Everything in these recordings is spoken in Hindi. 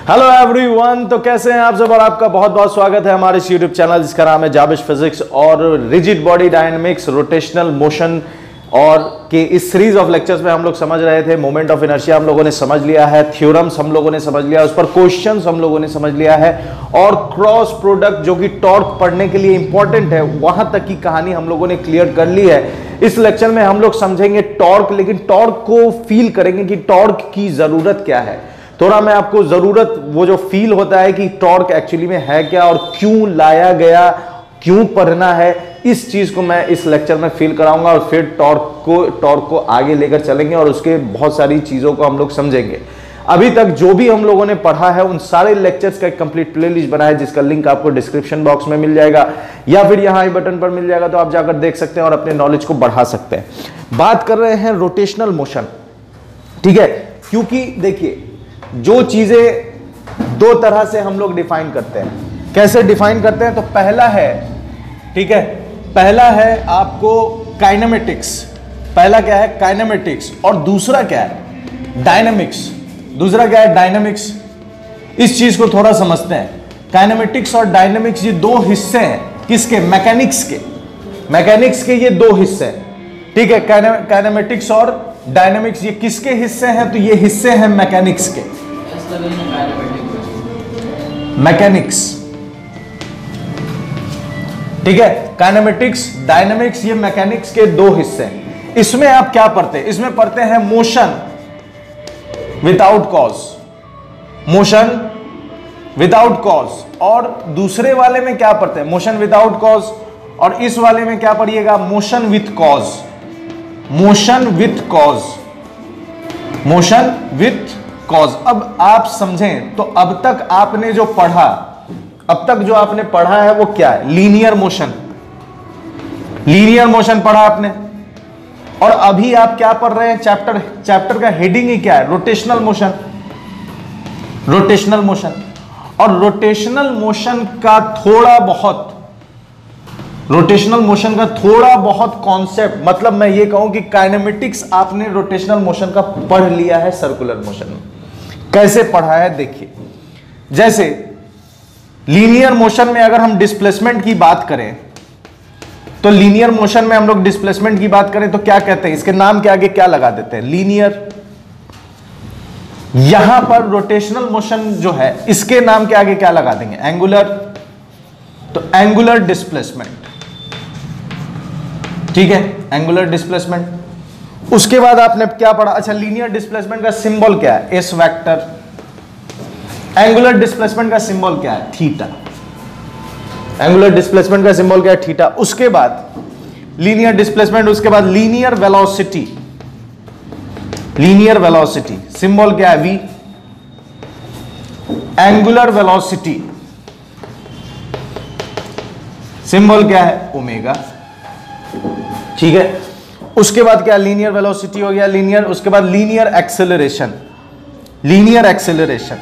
हेलो एवरीवन, तो कैसे हैं आप सब और आपका बहुत बहुत स्वागत है हमारे इस यूट्यूब चैनल जिसका नाम है जाबिश फिजिक्स। और rigid body dynamics, rotational motion और के इस सीरीज ऑफ लेक्चर्स में हम लोग समझ रहे थे मोमेंट ऑफ इनर्शिया हम लोगों ने समझ लिया है, थ्योरम्स हम लोगों ने समझ लिया, उस पर क्वेश्चंस हम लोगों ने समझ लिया है और क्रॉस प्रोडक्ट जो कि टॉर्क पढ़ने के लिए इंपॉर्टेंट है वहां तक की कहानी हम लोगों ने क्लियर कर ली है। इस लेक्चर में हम लोग समझेंगे टॉर्क, लेकिन टॉर्क को फील करेंगे कि टॉर्क की जरूरत क्या है। थोड़ा मैं आपको जरूरत वो जो फील होता है कि टॉर्क एक्चुअली में है क्या और क्यों लाया गया, क्यों पढ़ना है, इस चीज को मैं इस लेक्चर में फील कराऊंगा और फिर टॉर्क को आगे लेकर चलेंगे और उसके बहुत सारी चीजों को हम लोग समझेंगे। अभी तक जो भी हम लोगों ने पढ़ा है उन सारे लेक्चर्स का एक कंप्लीट प्लेलिस्ट बना है जिसका लिंक आपको डिस्क्रिप्शन बॉक्स में मिल जाएगा या फिर यहाँ आई बटन पर मिल जाएगा, तो आप जाकर देख सकते हैं और अपने नॉलेज को बढ़ा सकते हैं। बात कर रहे हैं रोटेशनल मोशन, ठीक है, क्योंकि देखिए जो चीजें दो तरह से हम लोग डिफाइन करते हैं। कैसे डिफाइन करते हैं? तो पहला है, ठीक है, पहला है आपको काइनेमेटिक्स। पहला क्या है? काइनेमेटिक्स। और दूसरा क्या है? डायनामिक्स। दूसरा क्या है? डायनामिक्स। इस चीज को थोड़ा समझते हैं। काइनेमेटिक्स और डायनामिक्स ये दो हिस्से हैं किसके? मैकेनिक्स के। मैकेनिक्स के ये दो हिस्से हैं, ठीक है। काइनेमेटिक्स और डायनामिक्स ये किसके हिस्से हैं? तो ये हिस्से हैं मैकेनिक्स के। मैकेनिक्स, ठीक है। काइनेमेटिक्स, डायनामिक्स ये मैकेनिक्स के दो हिस्से हैं। इसमें आप क्या पढ़ते हैं? इसमें पढ़ते हैं motion without cause, motion without cause. और दूसरे वाले में क्या पढ़ते हैं? Motion without cause. और इस वाले में क्या पढ़िएगा? Motion with cause. Motion with cause, motion with cause. अब आप समझें तो अब तक आपने जो पढ़ा, अब तक जो आपने पढ़ा है वो क्या है? Linear motion. लीनियर मोशन पढ़ा आपने। और अभी आप क्या पढ़ रहे हैं? चैप्टर का हेडिंग ही क्या है? Rotational motion. Rotational motion. और रोटेशनल मोशन का थोड़ा बहुत कॉन्सेप्ट, मतलब मैं ये कहूं कि काइनेमेटिक्स आपने रोटेशनल मोशन का पढ़ लिया है सर्कुलर मोशन में। कैसे पढ़ा है देखिए। जैसे लीनियर मोशन में अगर हम डिस्प्लेसमेंट की बात करें तो लीनियर मोशन में हम लोग डिस्प्लेसमेंट की बात करें तो क्या कहते हैं? इसके नाम के आगे क्या लगा देते हैं? लीनियर। यहां पर रोटेशनल मोशन जो है इसके नाम के आगे क्या लगा देंगे? एंगुलर। तो एंगुलर डिस्प्लेसमेंट, ठीक है, एंगुलर डिस्प्लेसमेंट। उसके बाद आपने क्या पढ़ा? अच्छा, लीनियर डिस्प्लेसमेंट का सिंबल क्या है? S vector. एंगुलर डिस्प्लेसमेंट का सिंबल क्या है? थीटा। एंगुलर डिस्प्लेसमेंट का सिंबल क्या है? थीटा। उसके बाद लीनियर डिस्प्लेसमेंट, उसके बाद linear velocity. Linear velocity symbol क्या है? वी। एंगुलर वेलोसिटी सिंबल क्या है? ओमेगा, ठीक है। उसके बाद क्या? लीनियर वेलोसिटी हो गया, लीनियर। उसके बाद linear acceleration. Linear acceleration,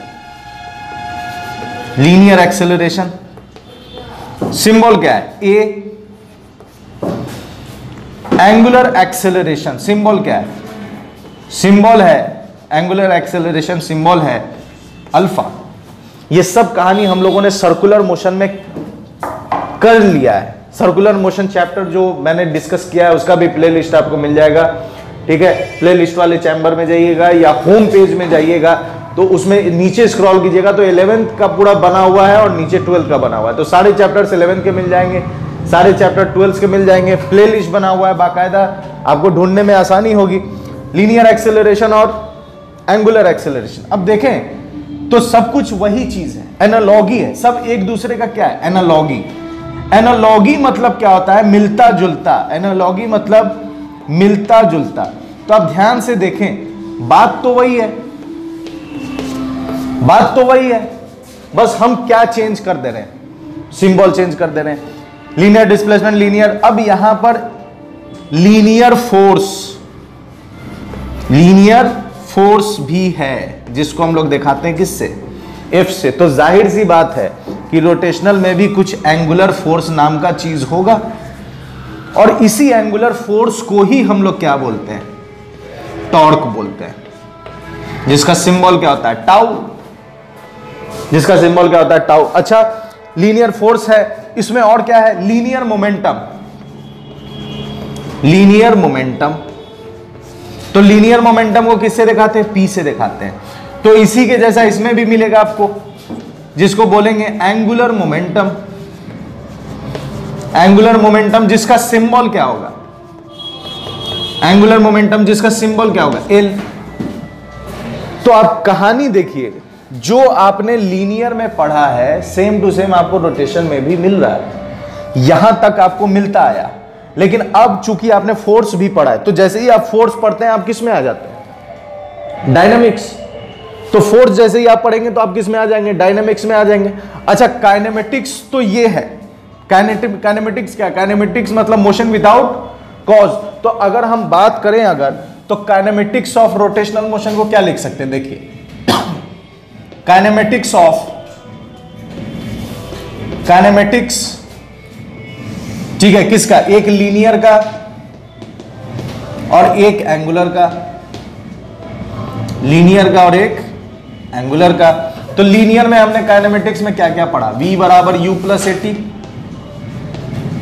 linear acceleration symbol क्या है? ए। एंगुलर एक्सेलरेशन सिंबल क्या है? सिंबल है एंगुलर एक्सेलरेशन, सिंबल है अल्फा। ये सब कहानी हम लोगों ने सर्कुलर मोशन में कर लिया है। सर्कुलर मोशन चैप्टर जो मैंने डिस्कस किया है उसका भी प्लेलिस्ट आपको मिल जाएगा, ठीक है। प्लेलिस्ट वाले चैम्बर में जाइएगा या होम पेज में जाइएगा तो उसमें नीचे स्क्रॉल कीजिएगा तो 11th का पूरा बना हुआ है और नीचे 12th का बना हुआ है। तो सारे चैप्टर्स 11th के मिल जाएंगे, सारे चैप्टर 12th के मिल जाएंगे। प्लेलिस्ट बना हुआ है बाकायदा, आपको ढूंढने में आसानी होगी। लीनियर एक्सेलरेशन और एंगुलर एक्सेलरेशन। अब देखें तो सब कुछ वही चीज है, एनालॉगी है, सब एक दूसरे का क्या है? एनालॉगी। एनालॉगी मतलब क्या होता है? मिलता जुलता। एनालॉगी मतलब मिलता जुलता। तो आप ध्यान से देखें, बात तो वही है, बात तो वही है, बस हम क्या चेंज कर दे रहे हैं? सिंबल चेंज कर दे रहे हैं। Linear displacement, linear. अब यहां पर लीनियर फोर्स, लीनियर फोर्स भी है जिसको हम लोग दिखाते हैं किससे? एफ से। तो जाहिर सी बात है कि रोटेशनल में भी कुछ एंगुलर फोर्स नाम का चीज होगा और इसी एंगुलर फोर्स को ही हम लोग क्या बोलते हैं? टॉर्क बोलते हैं, जिसका सिंबल क्या होता है? टाउ। जिसका सिंबल क्या होता है, टाउ। अच्छा, लीनियर फोर्स है, इसमें और क्या है, लीनियर मोमेंटम। लीनियर मोमेंटम, तो लीनियर मोमेंटम को किससे दिखाते हैं, पी से दिखाते हैं। तो इसी के जैसा इसमें भी मिलेगा आपको, जिसको बोलेंगे एंगुलर मोमेंटम। एंगुलर मोमेंटम जिसका सिंबल क्या होगा, एंगुलर मोमेंटम जिसका सिंबल क्या होगा, एल। तो आप कहानी देखिए, जो आपने लीनियर में पढ़ा है सेम टू सेम आपको रोटेशन में भी मिल रहा है, यहां तक आपको मिलता आया। लेकिन अब चूंकि आपने फोर्स भी पढ़ा है, तो जैसे ही आप फोर्स पढ़ते हैं आप किस में आ जाते हैं, डायनामिक्स। तो फोर्स जैसे ही आप पढ़ेंगे तो आप किस में आ जाएंगे, डायनामिक्स में आ जाएंगे। अच्छा, काइनेमेटिक्स तो ये है, काइनेमेटिक्स क्या, काइनेमेटिक्स मतलब मोशन विदाउट कॉज। तो अगर हम बात करें अगर, तो काइनेमेटिक्स ऑफ रोटेशनल मोशन को क्या लिख सकते हैं, देखिए काइनेमेटिक्स ऑफ, काइनेमेटिक्स, ठीक है, किसका, एक लीनियर का और एक एंगुलर का, लीनियर का और एक एंगुलर का। तो लीनियर में हमने काइनेमेटिक्स में क्या क्या पढ़ा, v बराबर u प्लस एटी,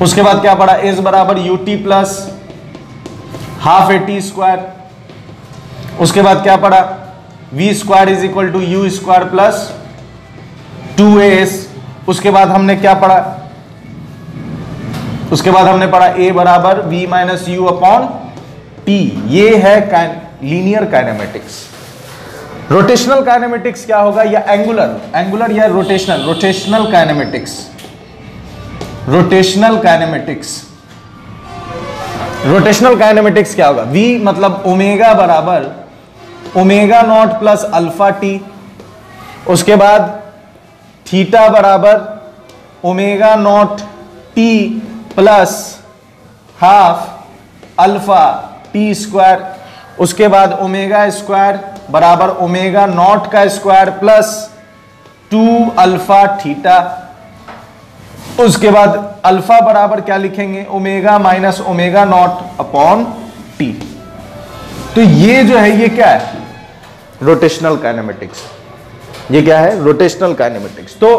उसके बाद क्या पढ़ा, s बराबर ut plus half a t square, उसके बाद क्या पढ़ा, v square is equal to u square plus 2as। उसके बाद हमने क्या पढ़ा, उसके बाद हमने पढ़ा a बराबर v minus you upon t। ये है लीनियर काइनेमेटिक्स। रोटेशनल काइनेमेटिक्स क्या होगा, या एंगुलर, एंगुलर या rotational, rotational kinematics, rotational kinematics. Rotational kinematics क्या होगा, v मतलब ओमेगा बराबर omega naught plus alpha T, उसके बाद थीटा बराबर omega naught T plus half alpha T square, उसके बाद ओमेगा स्क्वायर बराबर ओमेगा नॉट का स्क्वायर प्लस 2 अल्फा थीटा, उसके बाद अल्फा बराबर क्या लिखेंगे, omega minus omega naught upon T. तो ये जो है ये क्या है, रोटेशनल काइनेमेटिक्स। ये क्या है, रोटेशनल काइनेमेटिक्स। तो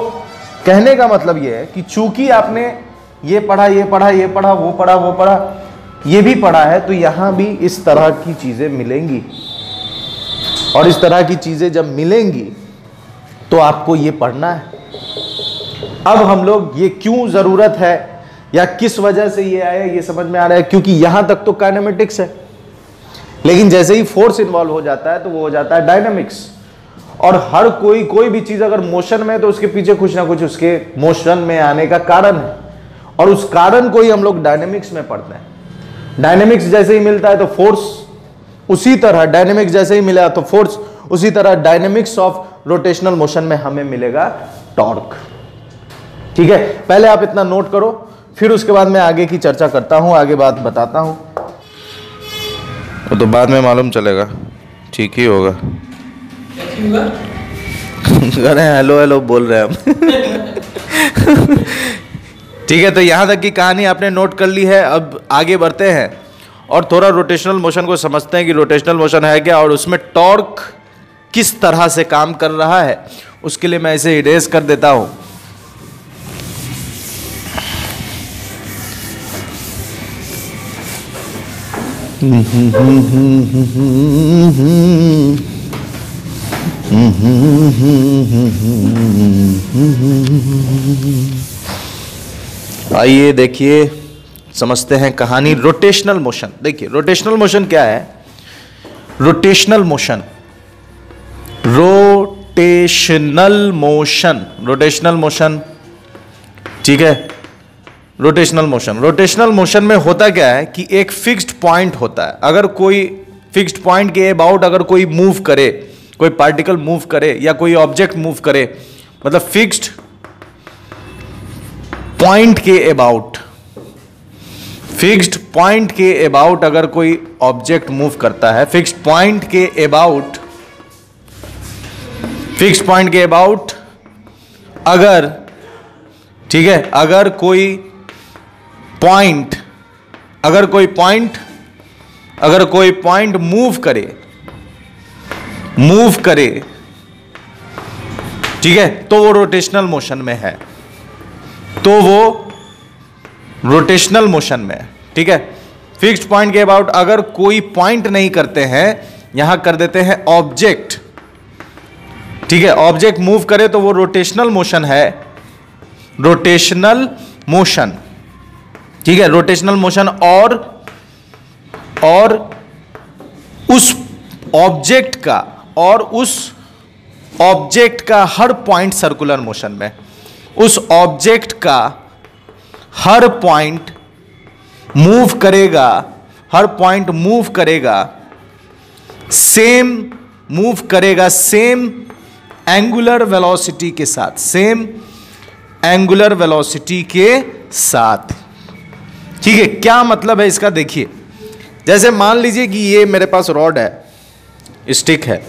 कहने का मतलब ये है कि चूंकि आपने ये पढ़ा, ये पढ़ा, ये पढ़ा, वो पढ़ा, वो पढ़ा, ये भी पढ़ा है, तो यहां भी इस तरह की चीजें मिलेंगी। और इस तरह की चीजें जब मिलेंगी तो आपको ये पढ़ना है। अब हम लोग ये क्यों जरूरत है या किस वजह से ये आया, ये समझ में आ रहा है, क्योंकि यहां तक तो काइनेमेटिक्स है, लेकिन जैसे ही फोर्स इन्वॉल्व हो जाता है तो वो हो जाता है डायनामिक्स। और हर कोई भी चीज अगर मोशन में है तो उसके पीछे कुछ ना कुछ उसके मोशन में आने का कारण है, और उस कारण को ही हम लोग डायनेमिक्स में पढ़ते हैं। डायनेमिक्स जैसे ही मिलता है तो फोर्स, उसी तरह डायनेमिक्स जैसे ही मिला तो फोर्स, उसी तरह डायनेमिक्स ऑफ रोटेशनल मोशन में हमें मिलेगा टॉर्क। ठीक है, पहले आप इतना नोट करो, फिर उसके बाद मैं आगे की चर्चा करता हूं, आगे बात बताता हूं। तो बाद में मालूम चलेगा, ठीक ही होगा। अरे हेलो हेलो बोल रहे हैं हम। ठीक है, तो यहां तक की कहानी आपने नोट कर ली है। अब आगे बढ़ते हैं और थोड़ा रोटेशनल मोशन को समझते हैं कि रोटेशनल मोशन है क्या और उसमें टॉर्क किस तरह से काम कर रहा है। उसके लिए मैं इसे इरेज कर देता हूं। आइए देखिए, समझते हैं कहानी रोटेशनल मोशन। देखिए रोटेशनल मोशन क्या है। Rotational motion, rotational motion, rotational motion, ठीक है। रोटेशनल मोशन, रोटेशनल मोशन में होता क्या है कि एक फिक्स्ड पॉइंट होता है। अगर कोई फिक्स्ड पॉइंट के अबाउट अगर कोई मूव करे, कोई पार्टिकल मूव करे या कोई ऑब्जेक्ट मूव करे, मतलब फिक्स्ड पॉइंट के अबाउट, फिक्स्ड पॉइंट के अबाउट अगर कोई ऑब्जेक्ट मूव करता है, फिक्स्ड पॉइंट के अबाउट, फिक्स्ड पॉइंट के अबाउट अगर, ठीक है, अगर कोई पॉइंट, अगर कोई पॉइंट, अगर कोई पॉइंट मूव करे, मूव करे, ठीक है, तो वो रोटेशनल मोशन में है, तो वो रोटेशनल मोशन में है। ठीक है, फिक्स्ड पॉइंट के अबाउट अगर कोई पॉइंट नहीं करते हैं, यहां कर देते हैं ऑब्जेक्ट। ठीक है, ऑब्जेक्ट मूव करे तो वो रोटेशनल मोशन है, रोटेशनल मोशन। ठीक है, रोटेशनल मोशन। और उस ऑब्जेक्ट का हर पॉइंट सर्कुलर मोशन में, उस ऑब्जेक्ट का हर पॉइंट मूव करेगा, हर पॉइंट मूव करेगा, सेम एंगुलर वेलोसिटी के साथ, सेम एंगुलर वेलोसिटी के साथ। ठीक है, क्या मतलब है इसका? देखिए, जैसे मान लीजिए कि ये मेरे पास रॉड है, स्टिक है,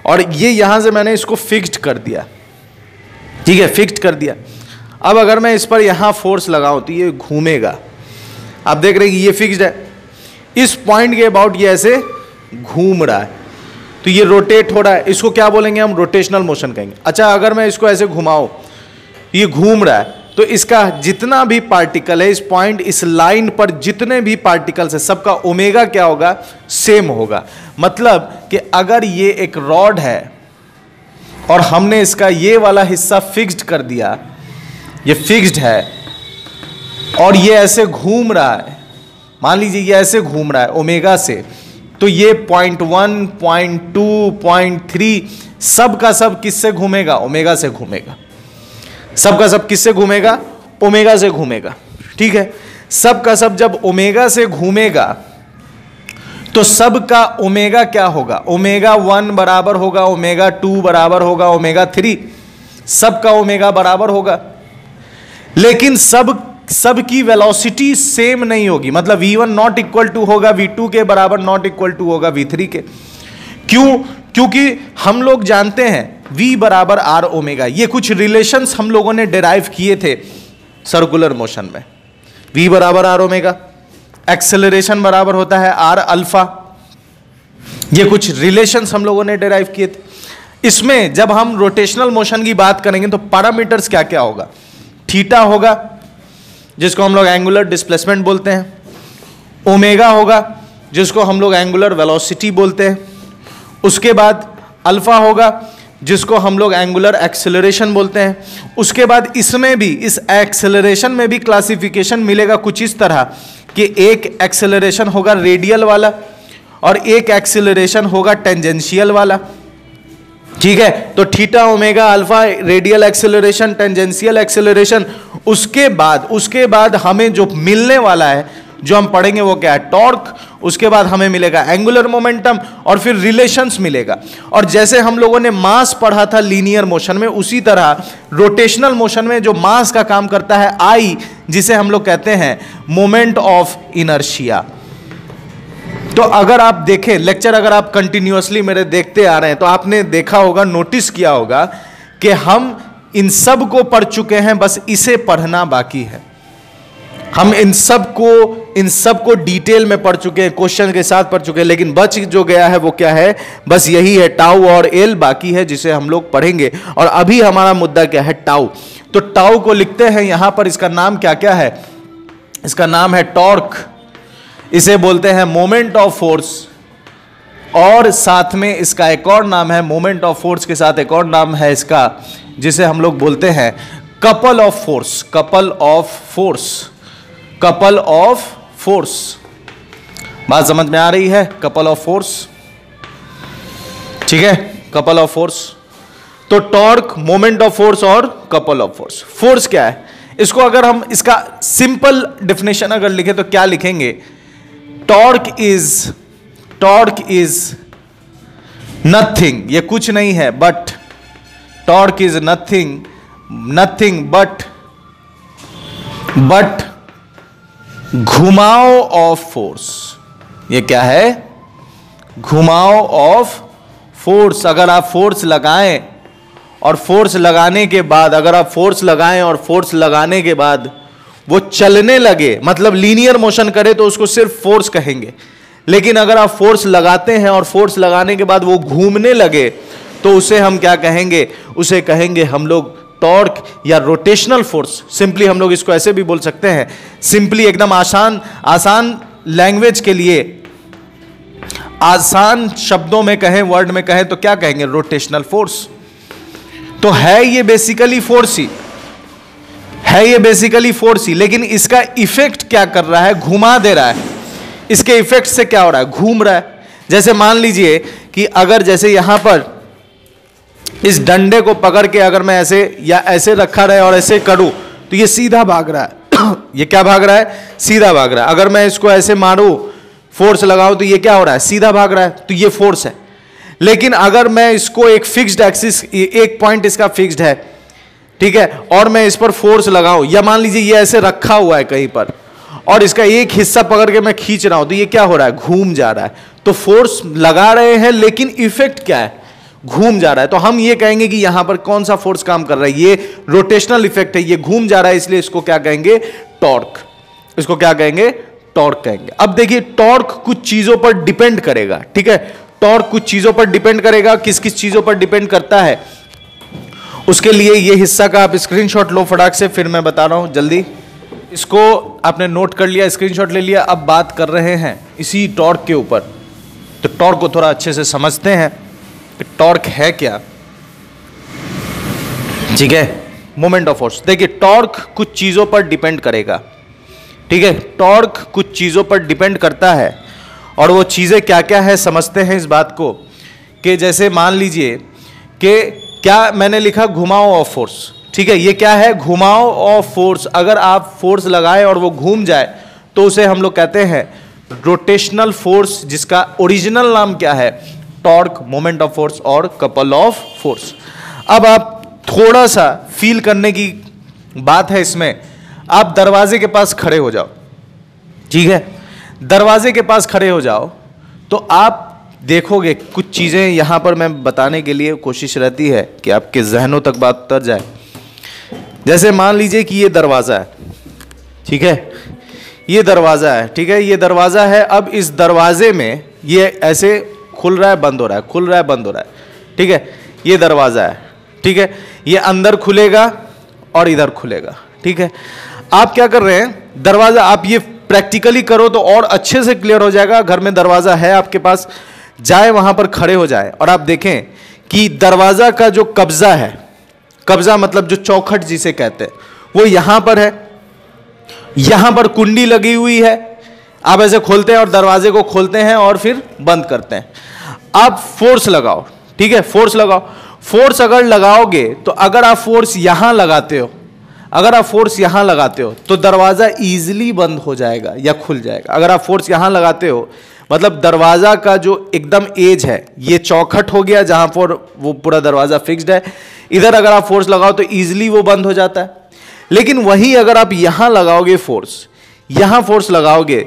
और ये यहां से मैंने इसको फिक्स्ड कर दिया। ठीक है, फिक्स्ड कर दिया। अब अगर मैं इस पर यहां फोर्स लगाऊं तो ये घूमेगा। आप देख रहे हैं कि ये फिक्स्ड है, इस पॉइंट के अबाउट ये ऐसे घूम रहा है, तो ये रोटेट हो रहा है। इसको क्या बोलेंगे हम? रोटेशनल मोशन कहेंगे। अच्छा, अगर मैं इसको ऐसे घुमाऊं, ये घूम रहा है, तो इसका जितना भी पार्टिकल है, इस पॉइंट, इस लाइन पर जितने भी पार्टिकल्स है, सबका ओमेगा क्या होगा? सेम होगा। मतलब कि अगर ये एक रॉड है और हमने इसका ये वाला हिस्सा फिक्स्ड कर दिया, ये फिक्स्ड है और ये ऐसे घूम रहा है, मान लीजिए ये ऐसे घूम रहा है ओमेगा से, तो ये 0.1, 0.2, 0.3 सब का सब किससे घूमेगा? ओमेगा से घूमेगा। सब का सब किससे घूमेगा? ओमेगा से घूमेगा। ठीक है, सब का सब जब ओमेगा से घूमेगा तो सब का ओमेगा क्या होगा? ओमेगा 1 बराबर होगा ओमेगा 2 बराबर होगा ओमेगा 3, सब का ओमेगा बराबर होगा। लेकिन सब की वेलोसिटी सेम नहीं होगी, मतलब v1 नॉट इक्वल टू होगा v2 के बराबर, नॉट इक्वल टू होगा v3 के। क्यों? क्योंकि हम लोग जानते हैं v बराबर आर ओमेगा। ये कुछ रिलेशंस हम लोगों ने डिराइव किए थे सर्कुलर मोशन में। v बराबर आर ओमेगा, एक्सेलरेशन बराबर होता है आर अल्फा। ये कुछ रिलेशंस हम लोगों ने डिराइव किए थे। इसमें जब हम रोटेशनल मोशन की बात करेंगे तो पैरामीटर्स क्या क्या होगा? थीटा होगा, जिसको हम लोग एंगुलर डिस्प्लेसमेंट बोलते हैं, ओमेगा होगा, जिसको हम लोग एंगुलर वेलोसिटी बोलते हैं, उसके बाद अल्फा होगा, जिसको हम लोग एंगुलर एक्सेलरेशन बोलते हैं। उसके बाद इसमें भी, इस एक्सेलरेशन में भी क्लासिफिकेशन मिलेगा कुछ इस तरह कि एक एक्सेलरेशन होगा रेडियल वाला और एक एक्सेलरेशन होगा टेंजेंशियल वाला। ठीक है, तो theta omega alpha, radial acceleration, tangential acceleration. उसके बाद हमें जो मिलने वाला है, जो हम पढ़ेंगे वो क्या है? टॉर्क। उसके बाद हमें मिलेगा एंगुलर मोमेंटम और फिर रिलेशंस मिलेगा। और जैसे हम लोगों ने मास पढ़ा था लीनियर मोशन में, उसी तरह रोटेशनल मोशन में जो मास का काम करता है आई, जिसे हम लोग कहते हैं मोमेंट ऑफ इनर्शिया। तो अगर आप देखें लेक्चर, अगर आप कंटिन्यूअसली मेरे देखते आ रहे हैं तो आपने देखा होगा, नोटिस किया होगा कि हम इन सब को पढ़ चुके हैं, बस इसे पढ़ना बाकी है। हम इन सब को डिटेल में पढ़ चुके हैं, क्वेश्चन के साथ पढ़ चुके हैं, लेकिन बच जो गया है वो क्या है? बस यही है, टाउ और एल बाकी है, जिसे हम लोग पढ़ेंगे। और अभी हमारा मुद्दा क्या है? टाउ। तो टाउ को लिखते हैं यहां पर, इसका नाम क्या क्या है? इसका नाम है टॉर्क, इसे बोलते हैं मोमेंट ऑफ फोर्स, और साथ में इसका एक और नाम है, मोमेंट ऑफ फोर्स के साथ एक और नाम है इसका, जिसे हम लोग बोलते हैं couple of force. Couple of force, couple of force. बात समझ में आ रही है? कपल ऑफ फोर्स, ठीक है, कपल ऑफ फोर्स। तो टॉर्क, मोमेंट ऑफ फोर्स और कपल ऑफ फोर्स। फोर्स क्या है? इसको अगर हम इसका सिंपल डेफिनेशन अगर लिखें तो क्या लिखेंगे? टॉर्क इज नथिंग, ये कुछ नहीं है, but torque is nothing but घुमाव ऑफ फोर्स। ये क्या है? घुमाव ऑफ फोर्स। अगर आप फोर्स लगाएं और फोर्स लगाने के बाद, अगर आप फोर्स लगाएं और फोर्स लगाने के बाद वो चलने लगे, मतलब लीनियर मोशन करे, तो उसको सिर्फ फोर्स कहेंगे। लेकिन अगर आप फोर्स लगाते हैं और फोर्स लगाने के बाद वो घूमने लगे, तो उसे हम क्या कहेंगे, उसे कहेंगे हम लोग टॉर्क या रोटेशनल फोर्स। सिंपली हम लोग इसको ऐसे भी बोल सकते हैं, सिंपली एकदम आसान लैंग्वेज के लिए, आसान शब्दों में कहें, वर्ड में कहें तो क्या कहेंगे, रोटेशनल फोर्स। तो है ये बेसिकली फोर्स ही, है ये बेसिकली फोर्स ही, लेकिन इसका इफेक्ट क्या कर रहा है, घुमा दे रहा है। इसके इफेक्ट से क्या हो रहा है, घूम रहा है। जैसे मान लीजिए कि अगर जैसे यहां पर इस डंडे को पकड़ के अगर मैं ऐसे या ऐसे रखा रहे और ऐसे करूं तो ये सीधा भाग रहा है ये क्या भाग रहा है, सीधा भाग रहा है। अगर मैं इसको ऐसे मारूं, फोर्स लगाऊं तो ये क्या हो रहा है, सीधा भाग रहा है, तो ये फोर्स है। लेकिन अगर मैं इसको एक फिक्स्ड एक्सिस, एक पॉइंट इसका फिक्स्ड है, ठीक है, और मैं इस पर फोर्स लगाऊं, या मान लीजिए ये ऐसे रखा हुआ है कहीं पर और इसका एक हिस्सा पकड़ के मैं खींच रहा हूं तो ये क्या हो रहा है, घूम जा रहा है। तो फोर्स लगा रहे हैं लेकिन इफेक्ट क्या है, घूम जा रहा है। तो हम ये कहेंगे कि यहां पर कौन सा फोर्स काम कर रहा है, ये रोटेशनल इफेक्ट है, ये घूम जा रहा है, इसलिए इसको क्या कहेंगे, टॉर्क। इसको क्या कहेंगे, टॉर्क कहेंगे। अब देखिए टॉर्क कुछ चीजों पर डिपेंड करेगा, ठीक है, टॉर्क कुछ चीजों पर डिपेंड करेगा। किस किस चीजों पर डिपेंड करता है, उसके लिए ये हिस्सा का आप स्क्रीनशॉट लो फटाक से, फिर मैं बता रहा हूं जल्दी। इसको आपने नोट कर लिया, स्क्रीनशॉट ले लिया। अब बात कर रहे हैं इसी टॉर्क के ऊपर। तो टॉर्क को थोड़ा अच्छे से समझते हैं कि टॉर्क है क्या, ठीक है। मोमेंट ऑफ फोर्स, देखिए टॉर्क कुछ चीजों पर डिपेंड करेगा, ठीक है, टॉर्क कुछ चीजों पर डिपेंड करता है। और वो चीजें क्या क्या है समझते हैं इस बात को, कि जैसे मान लीजिए कि क्या मैंने लिखा, घुमाओ ऑफ फोर्स, ठीक है, ये क्या है, घुमाओ ऑफ फोर्स। अगर आप फोर्स लगाए और वो घूम जाए तो उसे हम लोग कहते हैं रोटेशनल फोर्स, जिसका ओरिजिनल नाम क्या है, टॉर्क, मोमेंट ऑफ फोर्स और कपल ऑफ फोर्स। अब आप थोड़ा सा फील करने की बात है इसमें। आप दरवाजे के पास खड़े हो जाओ, ठीक है, दरवाजे के पास खड़े हो जाओ तो आप देखोगे कुछ चीजें, यहां पर मैं बताने के लिए कोशिश रहती है कि आपके जहनों तक बात उतर जाए। जैसे मान लीजिए कि ये दरवाजा है, ठीक है, ये दरवाजा है, ठीक है, ये दरवाजा है। अब इस दरवाजे में ये ऐसे खुल रहा है, बंद हो रहा है, खुल रहा है, बंद हो रहा है, ठीक है, ये दरवाजा है, ठीक है, ये अंदर खुलेगा और इधर खुलेगा, ठीक है। आप क्या कर रहे हैं, दरवाजा, आप ये प्रैक्टिकली करो तो और अच्छे से क्लियर हो जाएगा। घर में दरवाजा है आपके पास, जाए वहां पर खड़े हो जाए और आप देखें कि दरवाजा का जो कब्जा है, कब्जा मतलब जो चौखट जिसे कहते हैं, वो यहां पर है, यहां पर कुंडी लगी हुई है। आप ऐसे खोलते हैं और दरवाजे को खोलते हैं और फिर बंद करते हैं। आप फोर्स लगाओ, ठीक है, फोर्स लगाओ। फोर्स अगर लगाओगे तो अगर आप फोर्स यहां लगाते हो, अगर आप फोर्स यहां लगाते हो तो दरवाजा इजीली बंद हो जाएगा या खुल जाएगा। अगर आप फोर्स यहां लगाते हो मतलब दरवाजा का जो एकदम एज है, ये चौखट हो गया जहां पर वो पूरा दरवाजा फिक्स्ड है, इधर अगर आप फोर्स लगाओ तो इजीली वो बंद हो जाता है। लेकिन वही अगर आप यहां लगाओगे फोर्स, यहां फोर्स लगाओगे,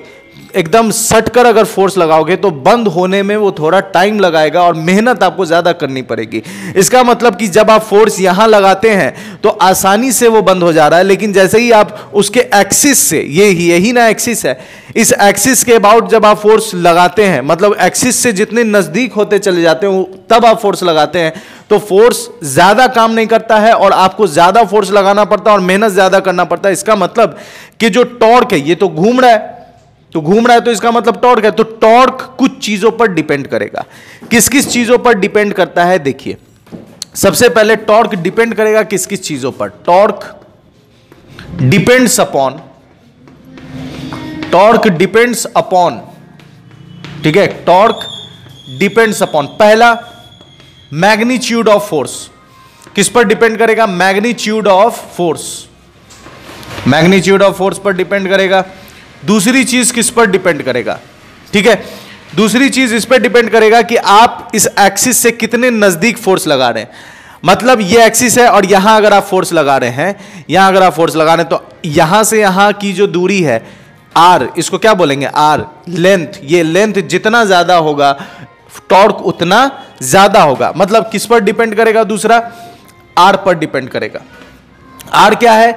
एकदम सटकर अगर फोर्स लगाओगे तो बंद होने में वो थोड़ा टाइम लगाएगा और मेहनत आपको ज्यादा करनी पड़ेगी। इसका मतलब कि जब आप फोर्स यहां लगाते हैं तो आसानी से वो बंद हो जा रहा है, लेकिन जैसे ही आप उसके एक्सिस से, ये यही ना एक्सिस है, इस एक्सिस के अबाउट जब आप फोर्स लगाते हैं, मतलब एक्सिस से जितने नजदीक होते चले जाते हैं तब आप फोर्स लगाते हैं, तो फोर्स ज्यादा काम नहीं करता है और आपको ज्यादा फोर्स लगाना पड़ता है और मेहनत ज्यादा करना पड़ता है। इसका मतलब कि जो टॉर्क है ये तो घूम रहा है, तो घूम रहा है तो इसका मतलब टॉर्क है। तो टॉर्क कुछ चीजों पर डिपेंड करेगा। किस किस चीजों पर डिपेंड करता है, देखिए सबसे पहले टॉर्क डिपेंड करेगा किस किस चीजों पर। Torque depends upon, torque depends upon, ठीक है, टॉर्क डिपेंड्स अपॉन, पहला मैग्नीट्यूड ऑफ फोर्स। किस पर डिपेंड करेगा, magnitude of force, magnitude of force पर डिपेंड करेगा। दूसरी चीज किस पर डिपेंड करेगा, ठीक है, दूसरी चीज इस पर डिपेंड करेगा कि आप इस एक्सिस से कितने नजदीक फोर्स लगा रहे हैं। मतलब ये एक्सिस है और यहां अगर आप फोर्स लगा रहे हैं, यहां अगर आप फोर्स लगा रहे हैं तो यहां से यहां की जो दूरी है आर, इसको क्या बोलेंगे, आर, लेंथ, ये लेंथ जितना ज्यादा होगा टॉर्क उतना ज्यादा होगा। मतलब किस पर डिपेंड करेगा, दूसरा आर पर डिपेंड करेगा। आर क्या है,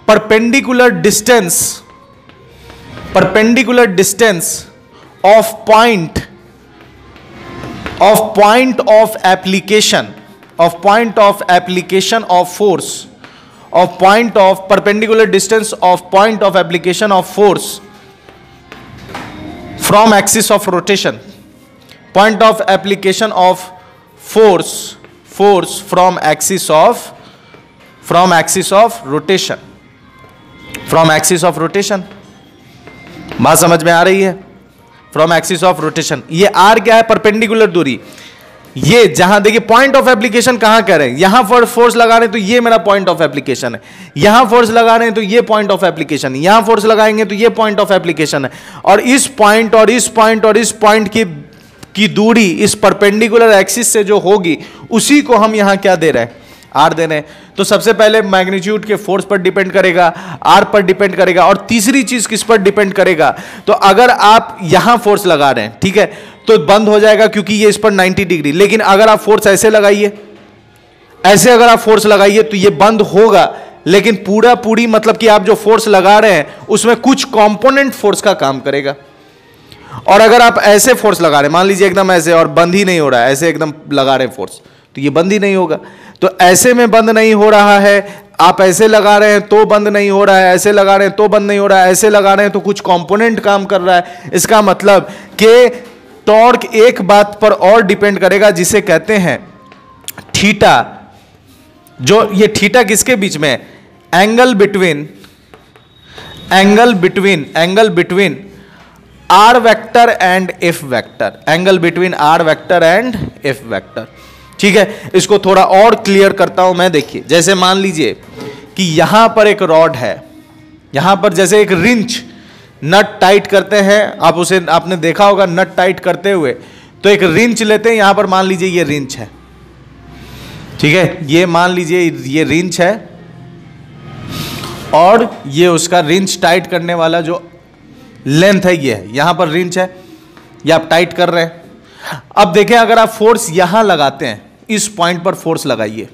perpendicular distance, perpendicular distance of point of application, of point of application of force, of point of perpendicular distance of point of application of force from axis of rotation, point of application of force from axis of rotation, from axis of rotation। बात समझ में आ रही है? From axis of rotation. ये आर क्या है? परपेंडिकुलर दूरी। ये जहां देखिए पॉइंट ऑफ एप्लीकेशन कहां कह रहे हैं, यहां पर फोर्स लगा रहे हैं तो ये मेरा पॉइंट ऑफ एप्लीकेशन है, यहां फोर्स लगा रहे हैं तो ये पॉइंट ऑफ एप्लीकेशन है, यहां फोर्स लगाएंगे तो ये पॉइंट ऑफ एप्लीकेशन है। और इस पॉइंट और इस पॉइंट और इस पॉइंट की दूरी इस परपेंडिकुलर एक्सिस से जो होगी उसी को हम यहां क्या दे रहे हैं? आर दे रहे हैं। तो सबसे पहले मैग्नीट्यूड के फोर्स पर डिपेंड करेगा, आर पर डिपेंड करेगा, और तीसरी चीज किस पर डिपेंड करेगा? तो अगर आप यहां फोर्स लगा रहे हैं, ठीक है, तो बंद हो जाएगा क्योंकि ये इस पर 90 डिग्री। लेकिन अगर आप फोर्स ऐसे लगाइए, ऐसे अगर आप फोर्स लगाइए तो ये बंद होगा, लेकिन पूरी मतलब कि आप जो फोर्स लगा रहे हैं उसमें कुछ कंपोनेंट फोर्स का काम करेगा। और अगर आप ऐसे फोर्स लगा रहे हैं, मान लीजिए एकदम ऐसे, और बंद ही नहीं हो रहा है, ऐसे एकदम लगा रहे हैं फोर्स, तो ये बंद ही नहीं होगा। तो ऐसे में बंद नहीं हो रहा है, आप ऐसे लगा रहे हैं तो बंद नहीं हो रहा है, ऐसे लगा रहे हैं तो बंद नहीं हो रहा है, ऐसे लगा रहे हैं तो कुछ कंपोनेंट काम कर रहा है। इसका मतलब कि टॉर्क एक बात पर और डिपेंड करेगा जिसे कहते हैं थीटा। जो ये थीटा किसके बीच में है? Angle between R vector and F vector, angle between R vector and F vector. ठीक है, इसको थोड़ा और क्लियर करता हूं मैं। देखिए, जैसे मान लीजिए कि यहां पर एक रॉड है, यहां पर जैसे एक रिंच नट टाइट करते हैं, आपने देखा होगा नट टाइट करते हुए। तो एक रिंच लेते हैं, यहां पर मान लीजिए ये रिंच है, ठीक है, ये मान लीजिए ये रिंच है, और ये उसका रिंच टाइट करने वाला जो लेंथ है ये है, यहां पर रिंच है, ये आप टाइट कर रहे हैं। अब देखें, अगर आप फोर्स यहां लगाते हैं, इस पॉइंट पर फोर्स लगाइए,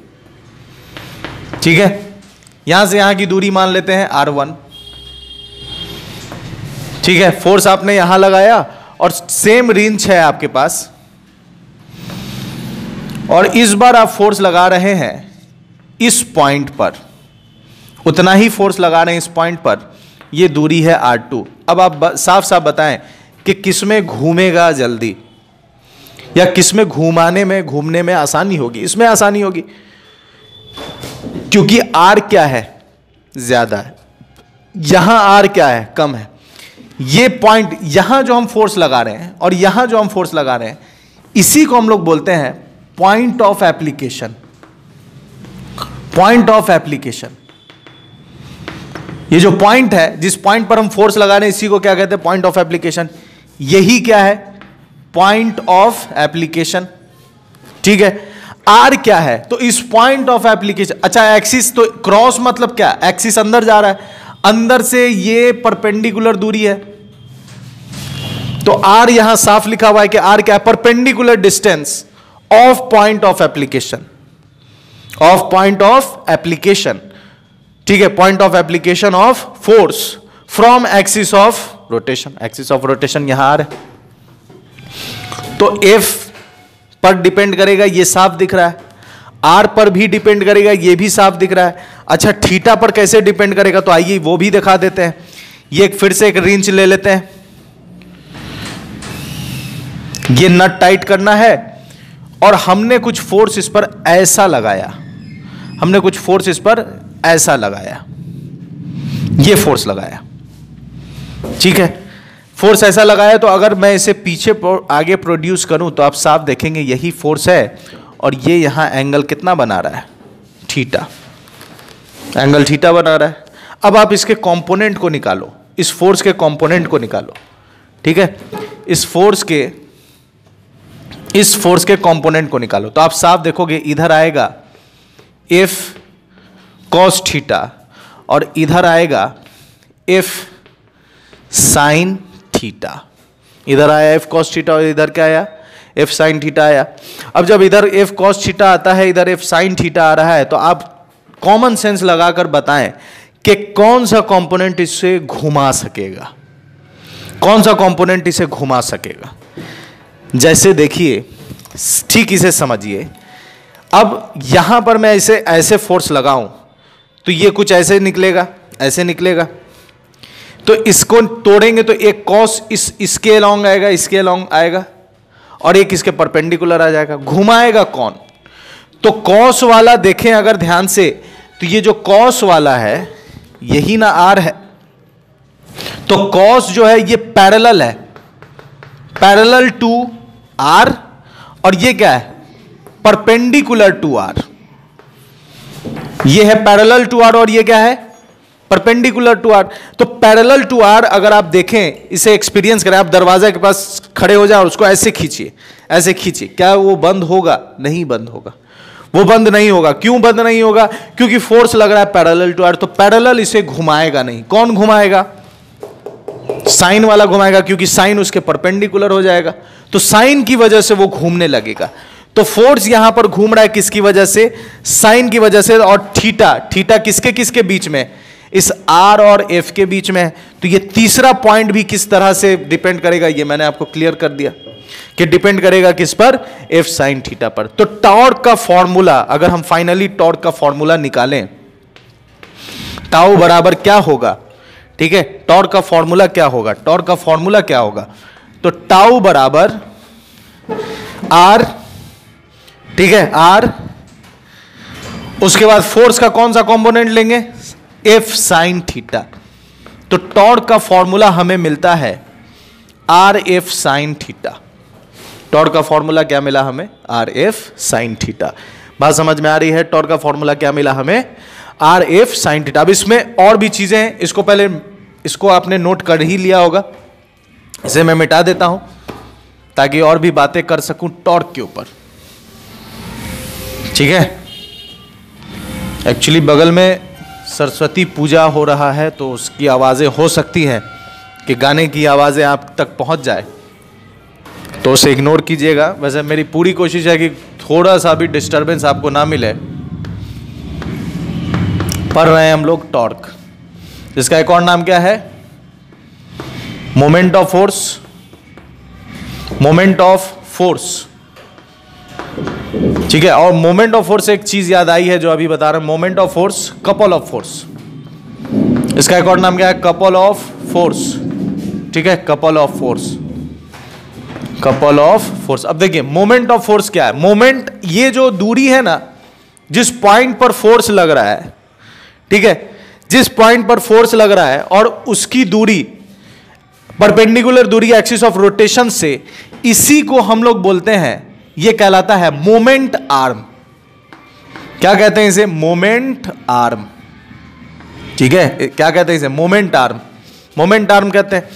ठीक है, यहां से यहां की दूरी मान लेते हैं R1, ठीक है, फोर्स आपने यहां लगाया और सेम रिंच है आपके पास, और इस बार आप फोर्स लगा रहे हैं इस पॉइंट पर, उतना ही फोर्स लगा रहे हैं इस पॉइंट पर, ये दूरी है R2। अब आप साफ साफ बताएं कि किसमें घूमेगा जल्दी, या किसमें घूमने में आसानी होगी? इसमें आसानी होगी, क्योंकि R क्या है? ज्यादा है, यहां R क्या है? कम है। ये पॉइंट यहां जो हम फोर्स लगा रहे हैं और यहां जो हम फोर्स लगा रहे हैं, इसी को हम लोग बोलते हैं point of application. Point of application, ये जो पॉइंट है, जिस पॉइंट पर हम फोर्स लगा रहे हैं, इसी को क्या कहते हैं? Point of application. यही क्या है? Point of application. ठीक है, आर क्या है? तो इस पॉइंट ऑफ एप्लीकेशन। अच्छा, एक्सिस, तो क्रॉस मतलब क्या? एक्सिस अंदर जा रहा है, अंदर से ये परपेंडिकुलर दूरी है, तो आर यहां साफ लिखा हुआ है कि आर क्या है? Perpendicular distance of point of application, of point of application. ठीक है, point of application of force from axis of rotation. Axis of rotation यहां आ रहा है, तो एफ पर डिपेंड करेगा, ये साफ दिख रहा है, आर पर भी डिपेंड करेगा, ये भी साफ दिख रहा है। अच्छा, थीटा पर कैसे डिपेंड करेगा? तो आइए वो भी दिखा देते हैं। ये फिर से एक रिंच ले लेते हैं, ये नट टाइट करना है, और हमने कुछ फोर्स इस पर ऐसा लगाया, हमने कुछ फोर्स इस पर ऐसा लगाया, ये फोर्स लगाया, ठीक है, फोर्स ऐसा लगाया। तो अगर मैं इसे पीछे आगे प्रोड्यूस करूं तो आप साफ देखेंगे यही फोर्स है, और ये यहां एंगल कितना बना रहा है? थीटा, एंगल थीटा बना रहा है। अब आप इसके कंपोनेंट को निकालो, इस फोर्स के कंपोनेंट को निकालो, ठीक है, इस फोर्स के कंपोनेंट को निकालो, तो आप साफ देखोगे इधर आएगा एफ कॉस थीटा, और इधर आएगा एफ साइन थीटा। इधर आया एफ कॉस थीटा, और इधर क्या आया? एफ साइन थीटा आया। अब जब इधर एफ कॉस थीटा आता है, इधर एफ साइन थीटा आ रहा है, तो आप कॉमन सेंस लगाकर बताएं कि कौन सा कंपोनेंट इसे घुमा सकेगा, कौन सा कंपोनेंट इसे घुमा सकेगा। जैसे देखिए, ठीक इसे समझिए, अब यहां पर मैं इसे ऐसे फोर्स लगाऊं तो ये कुछ ऐसे निकलेगा, ऐसे निकलेगा, तो इसको तोड़ेंगे तो एक कॉस इसके अलोंग आएगा, इसके अलोंग आएगा, और एक इसके परपेंडिकुलर आ जाएगा। घुमाएगा कौन? तो कॉस वाला देखें अगर ध्यान से, तो ये जो कॉस वाला है यही ना आर है, तो कॉस जो है ये पैरेलल है, पैरेलल टू आर, और ये क्या है? Perpendicular to R. ये है पैरेलल टू आर और ये क्या है? Perpendicular to R. तो पैरेलल टू आर अगर आप देखें, इसे एक्सपीरियंस करें, आप दरवाजे के पास खड़े हो जाए और उसको ऐसे खींचिए, ऐसे खींचिए, क्या वो बंद होगा? नहीं बंद होगा, वो बंद नहीं होगा। क्यों बंद नहीं होगा? क्योंकि फोर्स लग रहा है पैरेलल टू आर। तो पैरेलल इसे घुमाएगा नहीं। कौन घुमाएगा? साइन वाला घुमाएगा, क्योंकि साइन उसके परपेंडिकुलर हो जाएगा, तो साइन की वजह से वो घूमने लगेगा। तो फोर्स यहां पर घूम रहा है किसकी वजह से? साइन की वजह से। और थीटा, थीटा किसके किसके बीच में? इस आर और एफ के बीच में है। तो ये तीसरा पॉइंट भी किस तरह से डिपेंड करेगा, ये मैंने आपको क्लियर कर दिया कि डिपेंड करेगा किस पर? एफ साइन थीटा पर। तो टॉर्क का फॉर्मूला, अगर हम फाइनली टॉर्क का फॉर्मूला निकालें, टाउ बराबर क्या होगा? ठीक है, टॉर्क का फॉर्मूला क्या होगा? टॉर्क का फॉर्मूला क्या होगा? तो टाउ बराबर आर, ठीक है, आर, उसके बाद फोर्स का कौन सा कंपोनेंट लेंगे? F sine theta. तो टॉर्क का फॉर्मूला हमें मिलता है are F sine theta. Torque का फॉर्मूला क्या मिला हमें? Are F sine theta. बात समझ में आ रही है? टॉर्क का फॉर्मूला क्या मिला हमें? Are F sine theta. अब इसमें और भी चीजें हैं, इसको पहले, इसको आपने नोट कर ही लिया होगा, इसे मैं मिटा देता हूं ताकि और भी बातें कर सकूं टॉर्क के ऊपर। ठीक है, एक्चुअली बगल में सरस्वती पूजा हो रहा है, तो उसकी आवाज़ें हो सकती हैं कि गाने की आवाज़ें आप तक पहुंच जाए, तो उसे इग्नोर कीजिएगा। वैसे मेरी पूरी कोशिश है कि थोड़ा सा भी डिस्टरबेंस आपको ना मिले। पढ़ रहे हैं हम लोग टॉर्क, जिसका एक और नाम क्या है? Moment of force. Moment of force, ठीक है। और मोमेंट ऑफ फोर्स, एक चीज याद आई है जो अभी बता रहा हूं, moment of force, couple of force, इसका एक और नाम क्या है? Couple of force. ठीक है, couple of force, couple of force. अब देखिए मोमेंट ऑफ फोर्स क्या है? मोमेंट, ये जो दूरी है ना, जिस पॉइंट पर फोर्स लग रहा है, ठीक है, जिस पॉइंट पर फोर्स लग रहा है और उसकी दूरी परपेंडिकुलर दूरी एक्सिस ऑफ रोटेशन से, इसी को हम लोग बोलते हैं, ये कहलाता है मोमेंट आर्म। क्या कहते हैं इसे? Moment arm. ठीक है, क्या कहते हैं इसे? Moment arm. मोमेंट आर्म कहते हैं।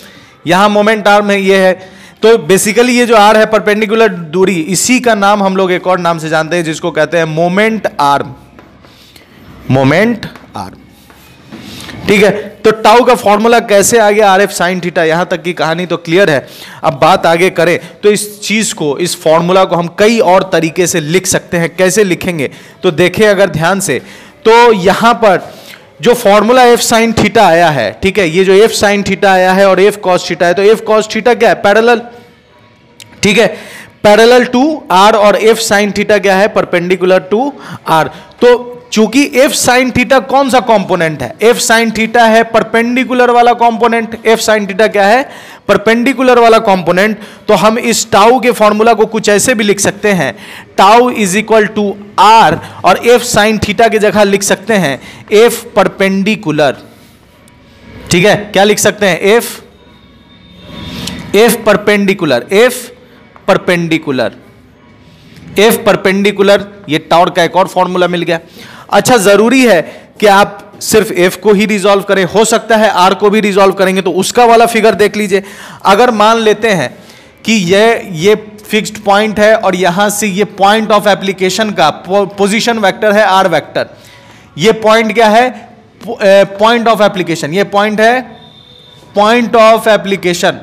यहां मोमेंट आर्म है, ये है। तो बेसिकली ये जो आर है, परपेंडिकुलर दूरी, इसी का नाम हम लोग एक और नाम से जानते हैं, जिसको कहते हैं मोमेंट आर्म। मोमेंट आर्म, ठीक है। तो टाउ का फॉर्मूला कैसे आ गया? Are F sine theta. यहां तक की कहानी तो क्लियर है। अब बात आगे करें तो इस चीज को, इस फॉर्मूला को हम कई और तरीके से लिख सकते हैं। कैसे लिखेंगे? तो देखें अगर ध्यान से, तो यहां पर जो फॉर्मूला एफ साइन थीटा आया है, ठीक है, ये जो एफ साइन थीटा आया है और एफ कॉस थीटा है, तो एफ कॉस थीटा क्या है? पैरेलल, ठीक है, पैरेलल टू आर, और एफ साइन थीटा क्या है? Perpendicular to R. तो चूंकि एफ साइन थीटा कौन सा कंपोनेंट है? एफ साइन थीटा है परपेंडिकुलर वाला कंपोनेंट। एफ साइन थीटा क्या है? परपेंडिकुलर वाला कंपोनेंट। तो हम इस टाउ के फॉर्मूला को कुछ ऐसे भी लिख सकते हैं, tau is equal to R, और एफ साइन थीटा की जगह लिख सकते हैं एफ परपेंडिकुलर। ठीक है, क्या लिख सकते हैं? F perpendicular, F perpendicular, F perpendicular. ये टाउ का एक और फॉर्मूला मिल गया। अच्छा, जरूरी है कि आप सिर्फ एफ को ही रिजॉल्व करें? हो सकता है आर को भी रिजॉल्व करेंगे, तो उसका वाला फिगर देख लीजिए। अगर मान लेते हैं कि ये फिक्स्ड पॉइंट है और यहां से ये पॉइंट ऑफ एप्लीकेशन का पोजीशन वेक्टर है आर वेक्टर। ये पॉइंट क्या है? Point of application. ये पॉइंट है point of application.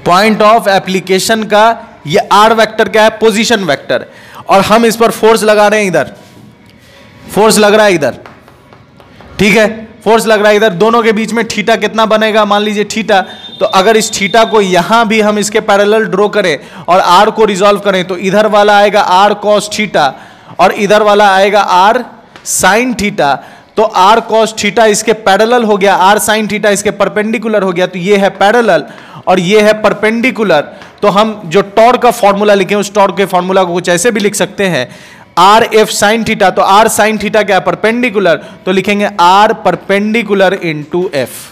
Point of application का ये आर वेक्टर क्या है? Position vector. और हम इस पर फोर्स लगा रहे हैं, इधर फोर्स लग रहा है, इधर, ठीक है, फोर्स लग रहा है इधर। दोनों के बीच में थीटा कितना बनेगा? मान लीजिए थीटा। तो अगर इस थीटा को यहां भी हम इसके पैरेलल ड्रॉ करें और आर को रिजॉल्व करें, तो इधर वाला आएगा आर कॉस थीटा, और इधर वाला आएगा आर साइन थीटा, तो आर कॉस थीटा इसके पैरेलल हो गया, आर साइन थीटा इसके परपेंडिकुलर हो गया, तो ये है पैरेलल और ये है परपेंडिकुलर। तो हम जो टॉर्क का फॉर्मूला लिखे उस टॉर्क के फॉर्मूला को कुछ ऐसे भी लिख सकते हैं, आर एफ साइन थीटा, तो आर साइन थीटा क्या है, परपेंडिकुलर, तो लिखेंगे आर परपेंडिकुलर इंटू एफ।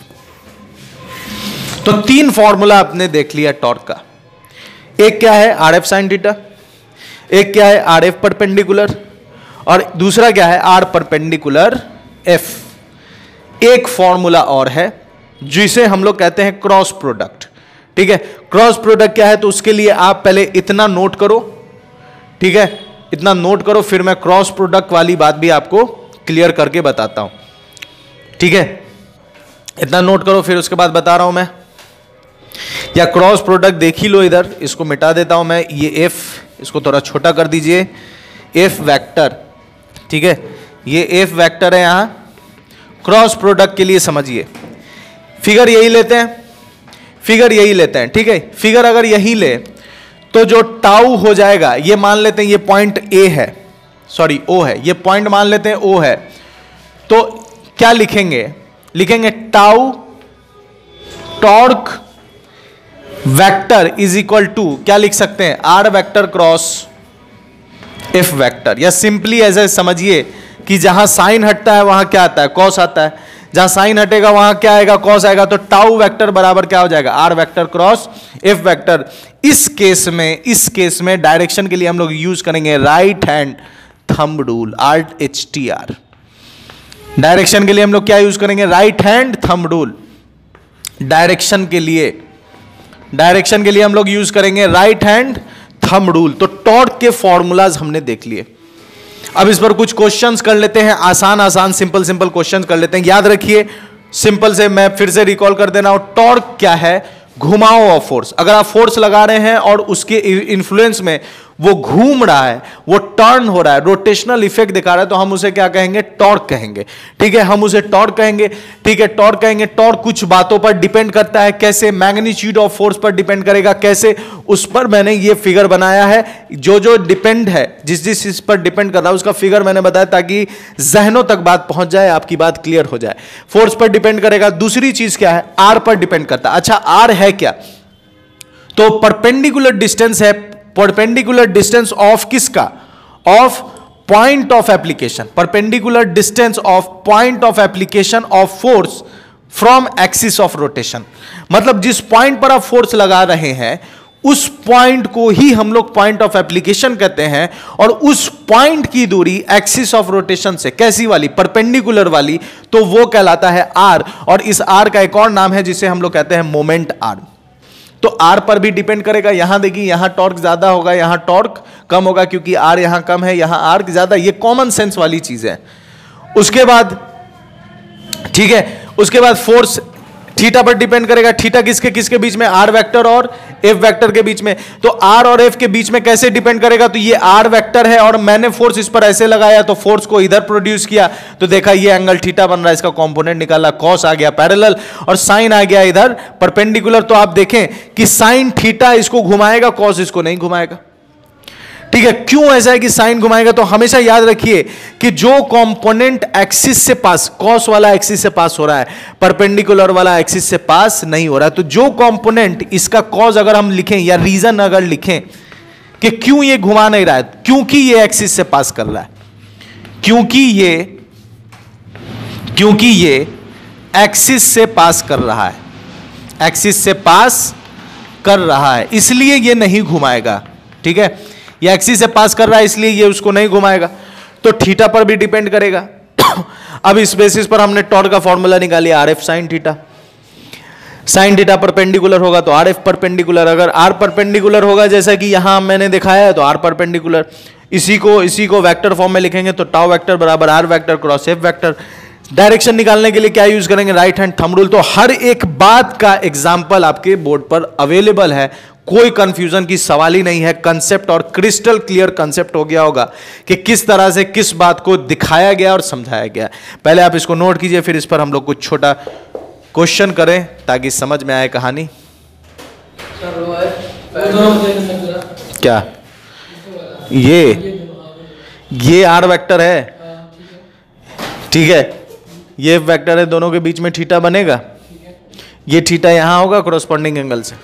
तो तीन फॉर्मूला आपने देख लिया टॉर्क का, एक क्या है आर एफ साइन थीटा, एक क्या है आर एफ परपेंडिकुलर, और दूसरा क्या है आर परपेंडिकुलर एफ। एक फॉर्मूला और है जिसे हम लोग कहते हैं क्रॉस प्रोडक्ट। ठीक है, क्रॉस प्रोडक्ट क्या है, तो उसके लिए आप पहले इतना नोट करो, ठीक है, इतना नोट करो, फिर मैं क्रॉस प्रोडक्ट वाली बात भी आपको क्लियर करके बताता हूं। ठीक है, इतना नोट करो, फिर उसके बाद बता रहा हूं मैं। या क्रॉस प्रोडक्ट देख ही लो, इधर इसको मिटा देता हूं मैं, ये एफ, इसको थोड़ा छोटा कर दीजिए, एफ वेक्टर, ठीक है, ये एफ वेक्टर है यहां। क्रॉस प्रोडक्ट के लिए समझिए, फिगर यही लेते हैं, फिगर यही लेते हैं, ठीक है, फिगर अगर यही ले तो जो टाउ हो जाएगा, ये मान लेते हैं ये पॉइंट ए है, सॉरी ओ है, ये पॉइंट मान लेते हैं ओ है, तो क्या लिखेंगे, लिखेंगे tau torque vector is equal to, क्या लिख सकते हैं, R vector cross F vector. या सिंपली ऐसे समझिए कि जहां साइन हटता है वहां क्या आता है, कॉस आता है, जहां साइन हटेगा वहां क्या आएगा, कॉस आएगा, तो टाउ वेक्टर बराबर क्या हो जाएगा, R vector cross F vector. इस केस में डायरेक्शन के लिए हम लोग यूज करेंगे right hand thumb rule, RHTR। Direction के लिए हम लोग क्या यूज करेंगे, right hand thumb rule. Direction के लिए हम लोग यूज करेंगे राइट हैंड थंब रूल। तो टॉर्क के फॉर्मूलाज हमने देख लिए, अब इस पर कुछ क्वेश्चंस कर लेते हैं, आसान सिंपल क्वेश्चंस कर लेते हैं। याद रखिए, सिंपल से मैं फिर से रिकॉल कर देना हूं, टॉर्क क्या है, घुमाव ऑफ फोर्स। अगर आप फोर्स लगा रहे हैं और उसके इन्फ्लुएंस में वो घूम रहा है, वो टर्न हो रहा है, रोटेशनल इफेक्ट दिखा रहा है, तो हम उसे क्या कहेंगे, टॉर्क कहेंगे। ठीक है, हम उसे टॉर्क कहेंगे, ठीक है, टॉर्क कहेंगे। टॉर्क कुछ बातों पर डिपेंड करता है, कैसे, मैग्नीट्यूड ऑफ फोर्स पर डिपेंड करेगा, कैसे, उस पर मैंने ये फिगर बनाया है। जो डिपेंड है, जिस चीज पर डिपेंड कर रहा है उसका फिगर मैंने बताया, ताकि जहनों तक बात पहुंच जाए, आपकी बात क्लियर हो जाए। फोर्स पर डिपेंड करेगा। दूसरी चीज क्या है, आर पर डिपेंड करता है। अच्छा, आर है क्या, तो परपेंडिकुलर डिस्टेंस है, परपेंडिकुलर डिस्टेंस ऑफ किसका, of point of application, perpendicular distance of point of application of force from axis of rotation. मतलब जिस पॉइंट पर आप फोर्स लगा रहे हैं उस पॉइंट को ही हम लोग पॉइंट ऑफ एप्लीकेशन कहते हैं, और उस पॉइंट की दूरी एक्सिस ऑफ रोटेशन से कैसी वाली, परपेंडिकुलर वाली, तो वो कहलाता है आर। और इस आर का एक और नाम है जिसे हम लोग कहते हैं मोमेंट आर्म। तो आर पर भी डिपेंड करेगा। यहां देखिए, यहां टॉर्क ज्यादा होगा, यहां टॉर्क कम होगा, क्योंकि आर यहां कम है, यहां आर ज्यादा। ये कॉमन सेंस वाली चीज है। उसके बाद, ठीक है, उसके बाद फोर्स थीटा पर डिपेंड करेगा। थीटा किसके किसके बीच में, आर वेक्टर और एफ वेक्टर के बीच में। तो आर और एफ के बीच में कैसे डिपेंड करेगा, तो ये आर वेक्टर है और मैंने फोर्स इस पर ऐसे लगाया, तो फोर्स को इधर प्रोड्यूस किया, तो देखा ये एंगल थीटा बन रहा है, इसका कंपोनेंट निकाला, कॉस आ गया पैरेलल और साइन आ गया इधर परपेंडिकुलर। तो आप देखें कि साइन थीटा इसको घुमाएगा, कॉस इसको नहीं घुमाएगा। ठीक है, क्यों ऐसा है कि साइन घुमाएगा, तो हमेशा याद रखिए कि जो कंपोनेंट एक्सिस से पास, कॉस वाला एक्सिस से पास हो रहा है, परपेंडिकुलर वाला एक्सिस से पास नहीं हो रहा है। तो जो कंपोनेंट, इसका कॉज अगर हम लिखें या रीजन अगर लिखें कि क्यों ये घुमा नहीं रहा है, क्योंकि ये एक्सिस से पास कर रहा है, क्योंकि ये एक्सिस से पास कर रहा है, एक्सिस से पास कर रहा है, इसलिए ये नहीं घुमाएगा। ठीक है, ये एक्सिस से पास कर रहा है इसलिए ये उसको नहीं घुमाएगा। तो थीटा पर भी डिपेंड करेगा। अब इस बेसिस पर हमने टॉर्क का फॉर्मूला निकाली, are F sine theta. Sine theta perpendicular होगा तो आर एफ परपेंडिकुलर, अगर आर परपेंडिकुलर होगा जैसा कि यहां मैंने दिखाया है तो आर परपेंडिकुलर। इसी को वेक्टर फॉर्म में लिखेंगे तो टाउ वेक्टर बराबर R vector cross F vector. Direction निकालने के लिए क्या यूज करेंगे, राइट हैंड थंब रूल। तो हर एक बात का एग्जाम्पल आपके बोर्ड पर अवेलेबल है, कोई कंफ्यूजन की सवाल ही नहीं है। कंसेप्ट और क्रिस्टल क्लियर कंसेप्ट हो गया होगा कि किस तरह से किस बात को दिखाया गया और समझाया गया। पहले आप इसको नोट कीजिए, फिर इस पर हम लोग कुछ छोटा क्वेश्चन करें ताकि समझ में आए कहानी। क्या ये आर वेक्टर है, ठीक है, ये एफ वेक्टर है, दोनों के बीच में थीटा बनेगा, ये थीटा यहां होगा कॉरस्पॉन्डिंग एंगल से।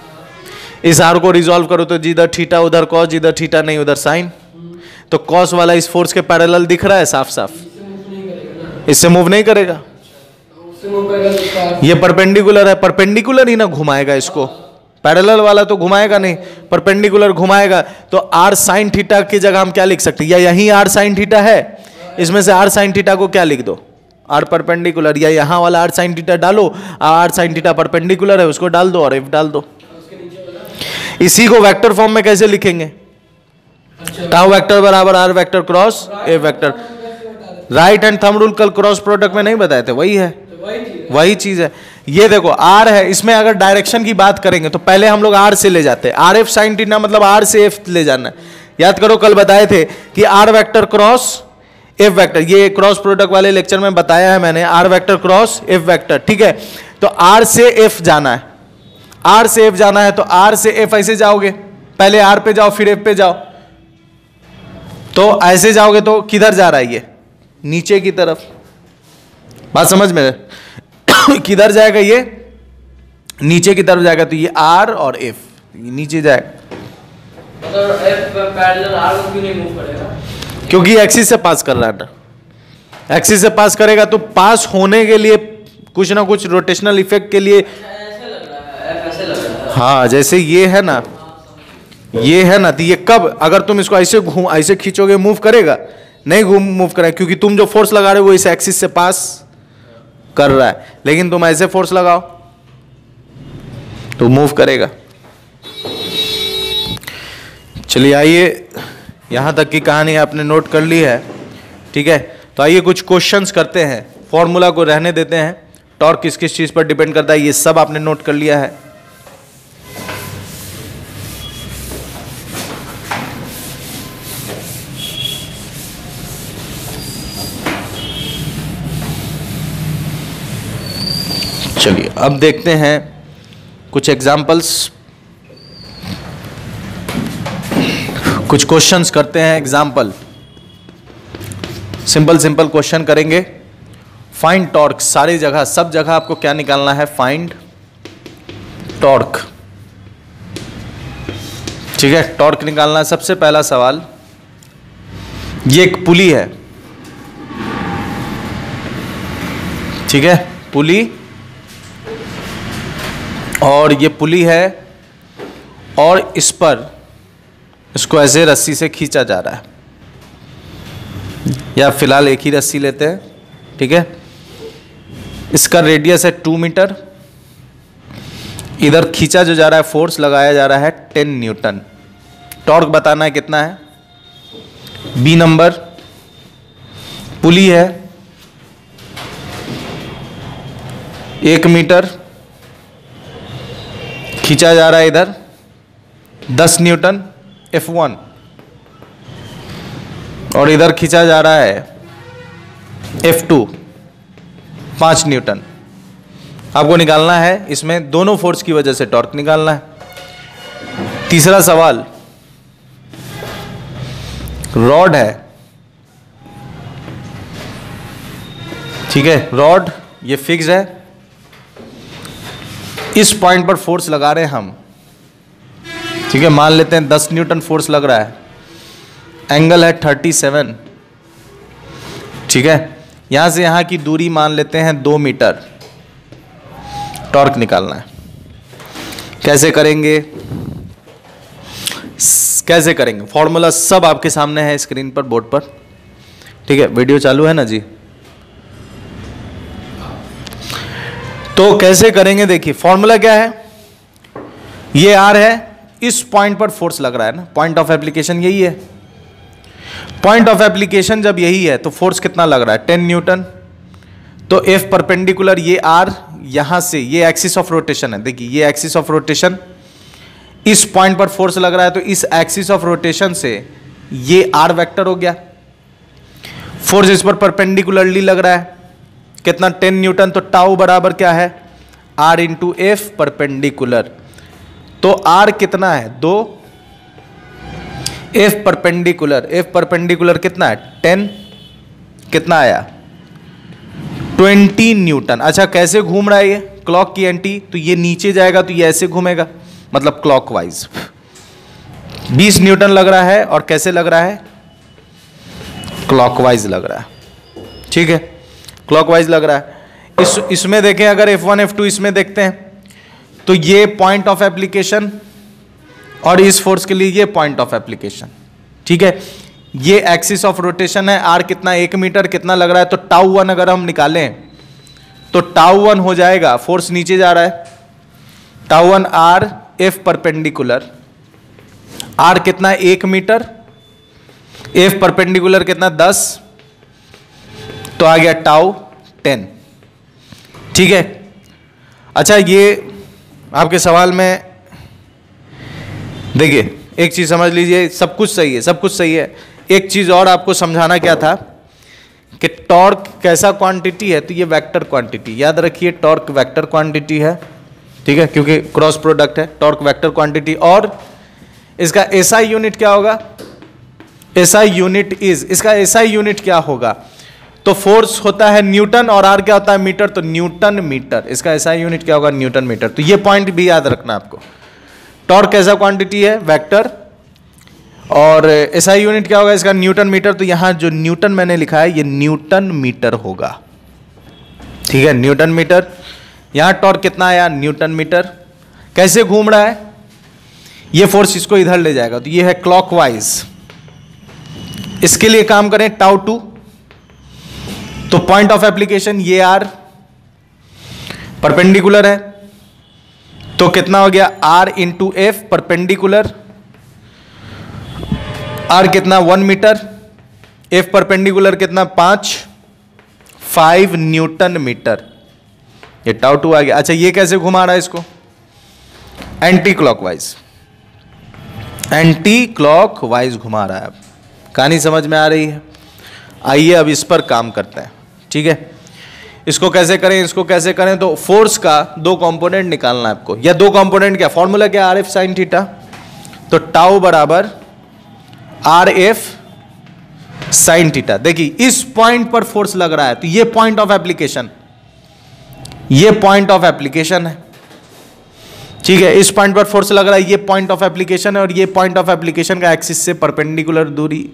इस आर को रिजॉल्व करो तो जिधर थीटा उधर कॉस, जिधर थीटा नहीं उधर साइन। तो कॉस वाला इस फोर्स के पैरेलल दिख रहा है साफ साफ, इससे मूव नहीं करेगा, ये परपेंडिकुलर है, परपेंडिकुलर ही ना घुमाएगा इसको, पैरेलल वाला तो घुमाएगा नहीं, परपेंडिकुलर घुमाएगा। तो आर साइन थीटा की जगह हम क्या लिख सकते हैं, या यहीं आर साइन थीटा है, इसमें से आर साइन थीटा को क्या लिख दो, आर परपेंडिकुलर, या यहां वाला आर साइन थीटा डालो, आर साइन थीटा परपेंडिकुलर है उसको डाल दो और एफ डाल दो। इसी को वेक्टर फॉर्म में कैसे लिखेंगे, टाउ वेक्टर बराबर R vector cross F vector. Right hand thumb rule कल क्रॉस प्रोडक्ट में नहीं बताए थे, वही है, वही चीज है। ये देखो आर है, इसमें अगर डायरेक्शन की बात करेंगे तो पहले हम लोग आर से ले जाते हैं, आर एफ साइन थीटा मतलब आर से एफ ले जाना है। याद करो कल बताए थे कि R vector cross F vector, ये क्रॉस प्रोडक्ट वाले लेक्चर में बताया है मैंने, R vector cross F vector, ठीक है। तो आर से एफ जाना है, आर से एफ जाना है, तो आर से एफ ऐसे जाओगे, पहले आर पे जाओ फिर एफ पे जाओ, तो ऐसे जाओगे तो किधर जा रहा है ये, नीचे की तरफ, बात समझ में किधर जाएगा ये, नीचे की तरफ जाएगा, तो ये आर और एफ नीचे जाएगा। मतलब एफ पैरेलल आर को क्यों नहीं मूव करेगा, क्योंकि एक्सिस से पास कर रहा है ना, एक्सिस से पास करेगा तो पास होने के लिए कुछ ना कुछ रोटेशनल इफेक्ट के लिए, ऐसे लग रहा है, एफ ऐसे लग रहा है, हाँ जैसे ये है ना, ये है ना, तो ये कब अगर तुम इसको ऐसे घूम ऐसे खींचोगे मूव करेगा, नहीं मूव करेगा, क्योंकि तुम जो फोर्स लगा रहे हो वो इस एक्सिस से पास कर रहा है, लेकिन तुम ऐसे फोर्स लगाओ तो मूव करेगा। चलिए आइए, यहां तक की कहानी आपने नोट कर ली है, ठीक है। तो आइए कुछ क्वेश्चंस करते हैं, फॉर्मूला को रहने देते हैं, टॉर्क किस किस चीज पर डिपेंड करता है ये सब आपने नोट कर लिया है। चलिए अब देखते हैं कुछ एग्जाम्पल्स, कुछ क्वेश्चंस करते हैं एग्जाम्पल, सिंपल सिंपल क्वेश्चन करेंगे। फाइंड टॉर्क, सारी जगह सब जगह आपको क्या निकालना है, फाइंड टॉर्क, ठीक है, टॉर्क निकालना है। सबसे पहला सवाल, ये एक पुली है, ठीक है, पुली, और ये पुली है और इस पर इसको ऐसे रस्सी से खींचा जा रहा है, या फिलहाल एक ही रस्सी लेते हैं, ठीक है। इसका रेडियस है 2 मीटर, इधर खींचा जो जा रहा है, फोर्स लगाया जा रहा है 10 न्यूटन। टॉर्क बताना है कितना है, बी नंबर, पुली है 1 मीटर, खींचा जा रहा है इधर 10 न्यूटन F1, और इधर खींचा जा रहा है F2 5 न्यूटन। आपको निकालना है, इसमें दोनों फोर्स की वजह से टॉर्क निकालना है। तीसरा सवाल, रॉड है, ठीक है, रॉड ये फिक्स है, इस पॉइंट पर फोर्स लगा रहे हैं हम, ठीक है, मान लेते हैं 10 न्यूटन फोर्स लग रहा है, एंगल है 37, ठीक है, यहां से यहां की दूरी मान लेते हैं 2 मीटर, टॉर्क निकालना है। कैसे करेंगे, कैसे करेंगे, फॉर्मूला सब आपके सामने है स्क्रीन पर, बोर्ड पर, ठीक है, वीडियो चालू है ना जी। तो कैसे करेंगे, देखिए फॉर्मूला क्या है, ये आर है, इस पॉइंट पर फोर्स लग रहा है ना, पॉइंट ऑफ एप्लीकेशन यही है, पॉइंट ऑफ एप्लीकेशन जब यही है तो फोर्स कितना लग रहा है 10 न्यूटन। तो एफ परपेंडिकुलर, ये आर, यहां से ये एक्सिस ऑफ रोटेशन है, देखिए ये एक्सिस ऑफ रोटेशन, इस पॉइंट पर फोर्स लग रहा है, तो इस एक्सिस ऑफ रोटेशन से ये आर वेक्टर हो गया, फोर्स इस पर परपेंडिकुलरली लग रहा है, कितना 10 न्यूटन, तो टाउ बराबर क्या है आर इंटू एफ परपेंडिकुलर, तो आर कितना है 2, एफ परपेंडिकुलर कितना है 10, कितना आया 20 न्यूटन। अच्छा कैसे घूम रहा है ये, क्लॉक की एंटी, तो ये नीचे जाएगा तो ये ऐसे घूमेगा, मतलब क्लॉकवाइज। 20 न्यूटन लग रहा है, और कैसे लग रहा है, क्लॉकवाइज लग रहा है। ठीक है, क्लॉकवाइज लग रहा है। इसमें देखें, अगर F1 F2 इसमें देखते हैं तो ये पॉइंट ऑफ एप्लीकेशन, और इस फोर्स के लिए ये पॉइंट ऑफ एप्लीकेशन। ठीक है, ये एक्सिस ऑफ रोटेशन है, आर कितना 1 मीटर कितना लग रहा है, तो टाउ 1 अगर हम निकालें तो टाउ 1 हो जाएगा, फोर्स नीचे जा रहा है, tau 1 R F perpendicular, R कितना 1 मीटर, एफ परपेंडिकुलर कितना 10, तो आ गया टाउ 10। ठीक है, अच्छा ये आपके सवाल में देखिए एक चीज समझ लीजिए, सब कुछ सही है, सब कुछ सही है। एक चीज और आपको समझाना क्या था कि टॉर्क कैसा क्वांटिटी है, तो ये वेक्टर क्वांटिटी, याद रखिए टॉर्क वेक्टर क्वांटिटी है। ठीक है, क्योंकि क्रॉस प्रोडक्ट है, टॉर्क वेक्टर क्वांटिटी। और इसका एसआई यूनिट क्या होगा, एसआई यूनिट इज, इसका एसआई यूनिट क्या होगा, तो फोर्स होता है न्यूटन और आर क्या होता है मीटर, तो न्यूटन मीटर। इसका एसआई यूनिट क्या होगा, न्यूटन मीटर। तो ये पॉइंट भी याद रखना आपको, टॉर्क कैसा क्वांटिटी है, वेक्टर, और एसआई यूनिट क्या होगा इसका, न्यूटन मीटर। तो यहां जो न्यूटन मैंने लिखा है ये न्यूटन मीटर होगा। ठीक है, न्यूटन मीटर। यहां टॉर्क कितना आया, न्यूटन मीटर। कैसे घूम रहा है, ये फोर्स इसको इधर ले जाएगा, तो ये है क्लॉकवाइज। इसके लिए काम करें टाउ 2, तो पॉइंट ऑफ एप्लीकेशन ये आर परपेंडिकुलर है, तो कितना हो गया R into F perpendicular, R कितना 1 मीटर, एफ परपेंडिकुलर कितना 5 न्यूटन मीटर, ये टाउ 2 आ गया। अच्छा ये कैसे घुमा रहा है इसको, एंटी क्लॉकवाइज, एंटी क्लॉकवाइज घुमा रहा है। कहानी समझ में आ रही है, आइए अब इस पर काम करते हैं। ठीक है, इसको कैसे करें, इसको कैसे करें, तो फोर्स का 2 कंपोनेंट निकालना है आपको, या 2 कंपोनेंट क्या, फॉर्मूला क्या, आर एफ साइन थीटा, तो टाउ बराबर आर एफ साइन थीटा। देखिए इस पॉइंट पर फोर्स लग रहा है, तो ये पॉइंट ऑफ एप्लीकेशन, ये पॉइंट ऑफ एप्लीकेशन है। ठीक है, इस पॉइंट पर फोर्स लग रहा है, ये पॉइंट ऑफ एप्लीकेशन है, और ये पॉइंट ऑफ एप्लीकेशन का एक्सिस से परपेंडिकुलर दूरी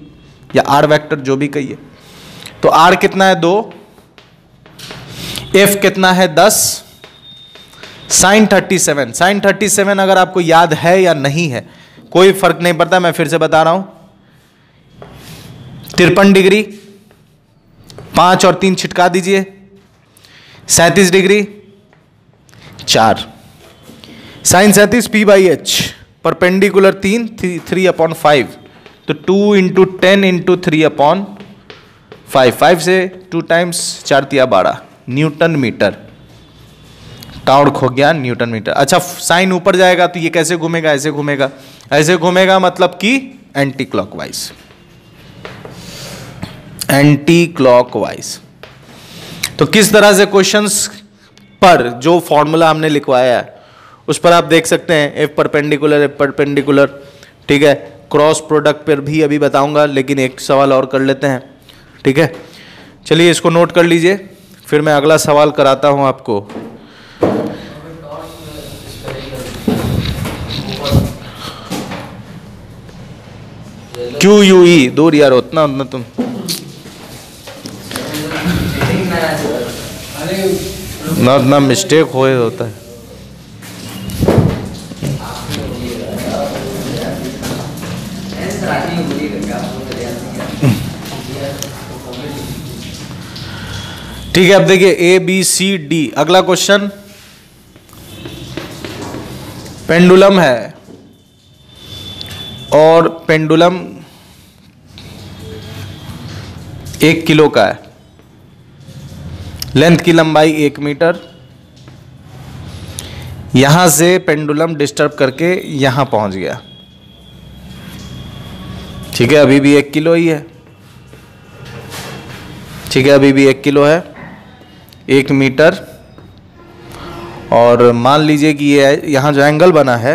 या आर वेक्टर जो भी कहिए। तो आर कितना है 2, एफ कितना है 10, साइन 37। साइन 37 अगर आपको याद है या नहीं है कोई फर्क नहीं पड़ता, मैं फिर से बता रहा हूं, 53 डिग्री, 5 और 3 छिटका दीजिए, 37 degree 4, sine 37 P by H, perpendicular 3/5, तो 2 इंटू 10 इंटू 3/5, 5 से 2 टाइम्स 4 तिया 12 न्यूटन मीटर, टॉर्क हो गया न्यूटन मीटर। अच्छा साइन ऊपर जाएगा तो ये कैसे घूमेगा, ऐसे घूमेगा, ऐसे घूमेगा, मतलब कि एंटी क्लॉकवाइज, एंटी क्लॉकवाइज। तो किस तरह से क्वेश्चंस पर जो फॉर्मूला हमने लिखवाया है उस पर आप देख सकते हैं, एफ परपेंडिकुलर। ठीक है, क्रॉस प्रोडक्ट पर भी अभी बताऊंगा, लेकिन एक सवाल और कर लेते हैं। ठीक है, चलिए इसको नोट कर लीजिए, फिर मैं अगला सवाल कराता हूं आपको। QUE दूर यार, उतना तुम ना मिस्टेक होता है। ठीक है, अब देखिए ABCD, अगला क्वेश्चन, पेंडुलम है और पेंडुलम 1 किलो का है, लेंथ की लंबाई 1 मीटर, यहां से पेंडुलम डिस्टर्ब करके यहां पहुंच गया। ठीक है, अभी भी 1 किलो ही है। ठीक है, अभी भी 1 किलो है, 1 मीटर, और मान लीजिए कि ये यहां जो एंगल बना है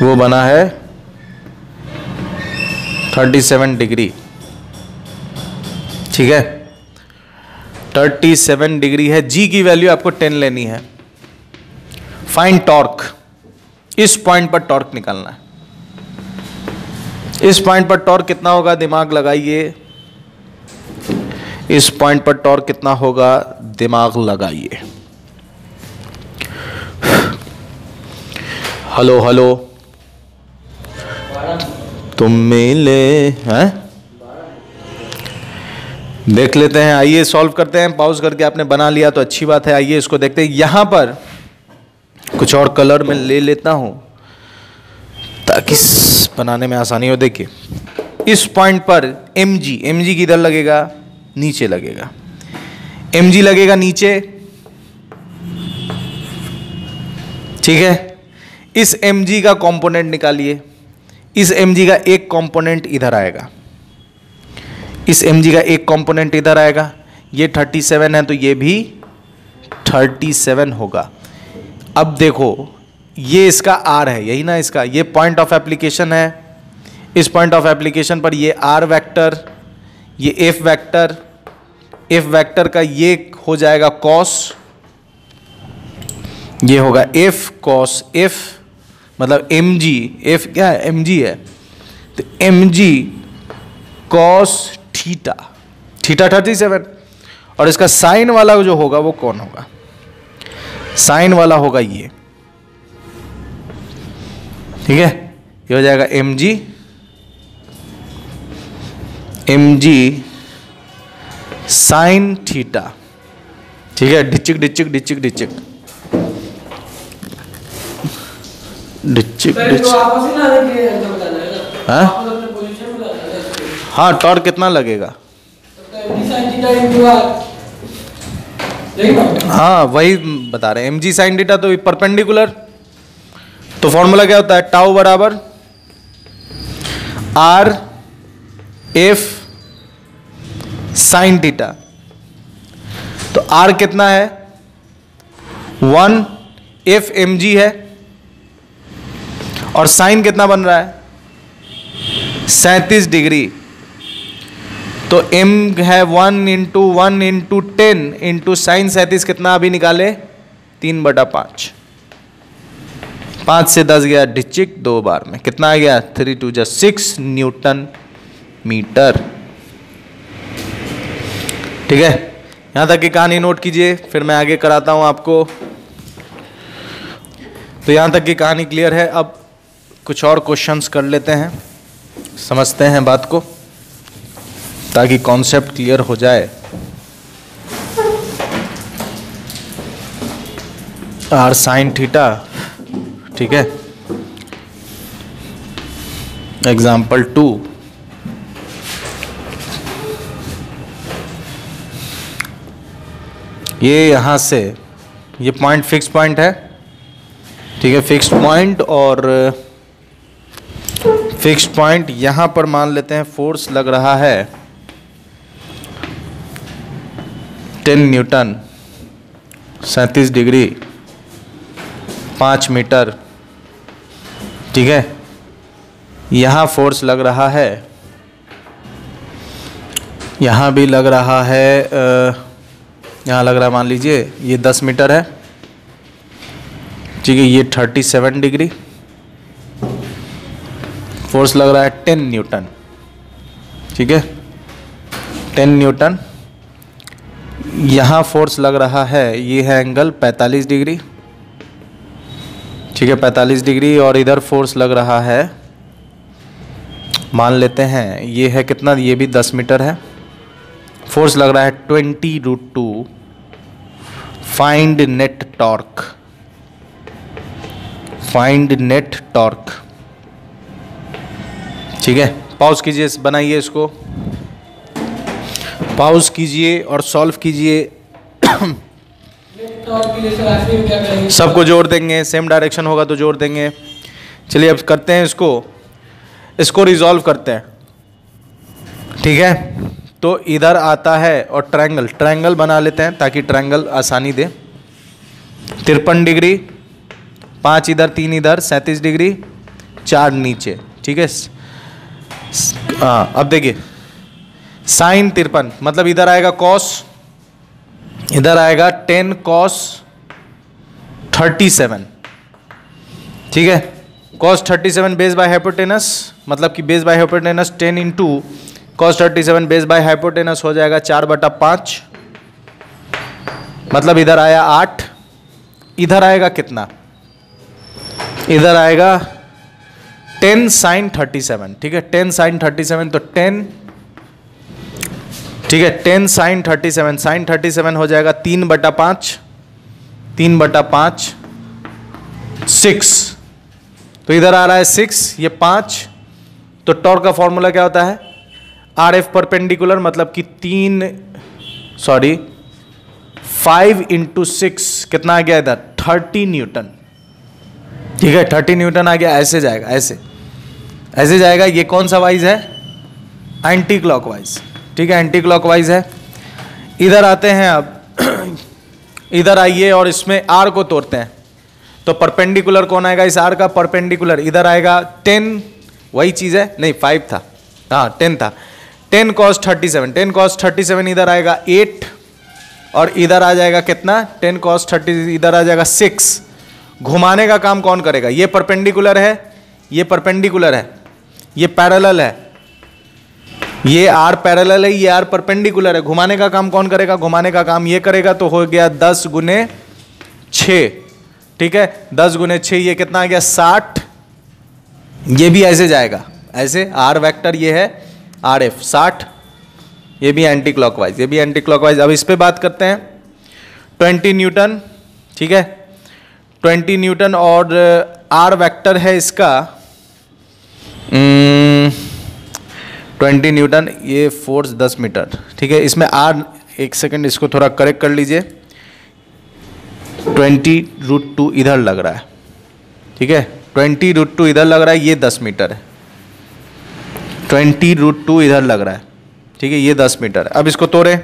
वो बना है 37 डिग्री, ठीक है, 37 डिग्री है। जी की वैल्यू आपको 10 लेनी है। फाइंड टॉर्क, इस पॉइंट पर टॉर्क निकालना है। इस पॉइंट पर टॉर्क कितना होगा, दिमाग लगाइए। इस पॉइंट पर टॉर्क कितना होगा, दिमाग लगाइए। हेलो हेलो, तुम मिले हैं, देख लेते हैं। आइए सॉल्व करते हैं। पॉज करके आपने बना लिया तो अच्छी बात है। आइए इसको देखते हैं। यहां पर कुछ और कलर में ले लेता हूं ताकि बनाने में आसानी हो। देखिए इस पॉइंट पर mg किधर लगेगा, नीचे लगेगा। mg लगेगा नीचे, ठीक है। इस mg का कंपोनेंट निकालिए। इस mg का एक कंपोनेंट इधर आएगा, इस mg का एक कंपोनेंट इधर आएगा। ये 37 है तो ये भी 37 होगा। अब देखो ये इसका r है, यही ना इसका, ये पॉइंट ऑफ एप्लीकेशन है। इस पॉइंट ऑफ एप्लीकेशन पर ये r वेक्टर, ये f वेक्टर, f वेक्टर का ये हो जाएगा cos, ये होगा f cos f, मतलब mg, f क्या है, mg है, तो mg cos थीटा, थीटा 37। और इसका साइन वाला जो होगा वो कौन होगा, साइन वाला होगा ये, ठीक है। ये हो जाएगा mg साइन थीटा, ठीक है। डिचिक डिचिक डिचिक डिचिक डिचिक डिचिक, हाँ टॉर्क कितना लगेगा, हाँ वही बता रहे हैं। mg साइन थीटा तो परपेंडिकुलर, तो फॉर्मूला क्या होता है, टाउ बराबर r f साइन थीटा। तो r कितना है 1, f mg है, और साइन कितना बन रहा है 37 डिग्री। तो m है 1 इंटू 1 इंटू 10 इंटू साइन 37 कितना अभी निकाले 3/5, 5 से 10 गया डिचिक, 2 बार में कितना आ गया 3 2 जा 6 न्यूटन मीटर, ठीक है। यहां तक की कहानी नोट कीजिए, फिर मैं आगे कराता हूं आपको। तो यहां तक की कहानी क्लियर है। अब कुछ और क्वेश्चंस कर लेते हैं, समझते हैं बात को ताकि कॉन्सेप्ट क्लियर हो जाए। r साइन थीटा, ठीक है। एग्जाम्पल 2, ये यहां से ये पॉइंट फिक्स पॉइंट है, ठीक है, फिक्स्ड पॉइंट। और फिक्स्ड पॉइंट यहां पर मान लेते हैं फोर्स लग रहा है 10 न्यूटन, 37 डिग्री, 5 मीटर, ठीक है। यहां फोर्स लग रहा है, यहां भी लग रहा है, यहां लग रहा है मान लीजिए ये 10 मीटर है, ठीक है। ये 37 डिग्री, फोर्स लग रहा है 10 न्यूटन, ठीक है, 10 न्यूटन। यहाँ फोर्स लग रहा है, ये है एंगल 45 डिग्री, ठीक है, 45 डिग्री। और इधर फोर्स लग रहा है, मान लेते हैं ये है कितना, ये भी 10 मीटर है। फोर्स लग रहा है 20√2। Find net torque, find net torque, ठीक है। पॉज कीजिए, बनाइए इसको, पॉज कीजिए और सॉल्व कीजिए। सबको जोड़ देंगे, सेम डायरेक्शन होगा तो जोड़ देंगे। चलिए अब करते हैं इसको रिजॉल्व करते हैं, ठीक है। तो इधर आता है और ट्रायंगल बना लेते हैं ताकि ट्रायंगल आसानी दे। 53 डिग्री, 5 इधर 3 इधर, 37 डिग्री, 4 नीचे, ठीक है। हाँ अब देखिए साइन 53 मतलब इधर आएगा कॉस, इधर आएगा 10 cos 37, ठीक है। cos 37 बेस बाय हाइपोटेनस मतलब कि base by hypotenuse 10 into cos 37 base by hypotenuse हो जाएगा 4/5, मतलब इधर आया 8, इधर आएगा कितना, इधर आएगा 10 sin 37, ठीक है। 10 sin 37 तो 10, ठीक है। 10 sin 37, sin 37 हो जाएगा 3/5, 3/5 6, तो इधर आ रहा है 6, ये 5, तो टॉर्क का फॉर्मूला क्या होता है, आर एफ परपेंडिकुलर मतलब कि 5 इंटू 6 कितना आ गया इधर 30 न्यूटन, ठीक है। 30 न्यूटन आ गया, ऐसे जाएगा, ऐसे जाएगा। ये कौन सा वाइज है, एंटी क्लॉकवाइज, ठीक है, एंटी क्लॉकवाइज है। इधर आते हैं अब इधर आइए और इसमें आर को तोड़ते हैं, तो परपेंडिकुलर कौन आएगा इस आर का, परपेंडिकुलर इधर आएगा 10, वही चीज है, नहीं 5 था, हाँ 10 था। 10 cos 37, 10 cos 37 इधर आएगा 8 और इधर आ जाएगा कितना 10 cos 30, इधर आ जाएगा 6। घुमाने का काम कौन करेगा, ये परपेंडिकुलर है, ये परपेंडिकुलर है, ये पैरेलल है, ये आर पैरेलल है, ये आर परपेंडिकुलर है। घुमाने का काम कौन करेगा, घुमाने का काम ये करेगा, तो हो गया 10 गुने 6, ठीक है। 10 गुने 6 ये कितना आ गया 60, ये भी ऐसे जाएगा, ऐसे आर वेक्टर ये है आर एफ 60, ये भी एंटी क्लॉकवाइज, ये भी एंटी क्लॉकवाइज। अब इस पे बात करते हैं 20 न्यूटन, ठीक है, 20 न्यूटन और आर वेक्टर है इसका 20 न्यूटन, ये फोर्स 10 मीटर, ठीक है। इसमें आर, एक सेकंड इसको थोड़ा करेक्ट कर लीजिए, 20√2 इधर लग रहा है, ठीक है, 20√2 इधर लग रहा है, ये 10 मीटर है, 20√2 इधर लग रहा है, ठीक है, ये 10 मीटर है। अब इसको तोड़े,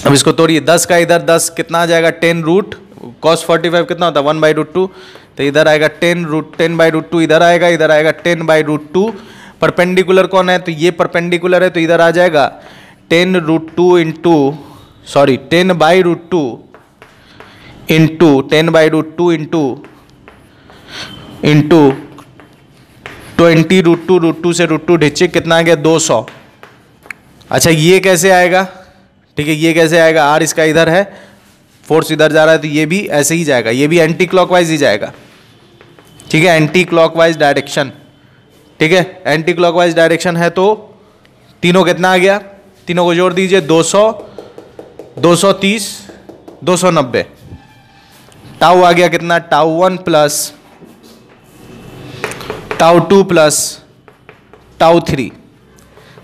अब इसको तोड़िए, 10 का इधर 10 कितना आ जाएगा 10 रूट cos 45 कितना होता है 1/√2, तो इधर आएगा 10/√2 इधर आएगा, इधर आएगा 10/√2। परपेंडिकुलर कौन है, तो ये परपेंडिकुलर है, तो इधर आ जाएगा 10√2 इंटू 10/√2 इंटू 20√2, √2 से √2 ढीचे कितना आ गया 200। अच्छा ये कैसे आएगा, ठीक है, ये कैसे आएगा, आर इसका इधर है, फोर्स इधर जा रहा है, तो ये भी ऐसे ही जाएगा, ये भी एंटी क्लॉकवाइज ही जाएगा, ठीक है, एंटी क्लॉकवाइज डायरेक्शन, ठीक है, एंटी क्लॉकवाइज डायरेक्शन है। तो तीनों कितना आ गया, तीनों को जोड़ दीजिए 200, 230, 290, टाउ आ गया कितना, tau 1 plus tau 2 plus tau 3,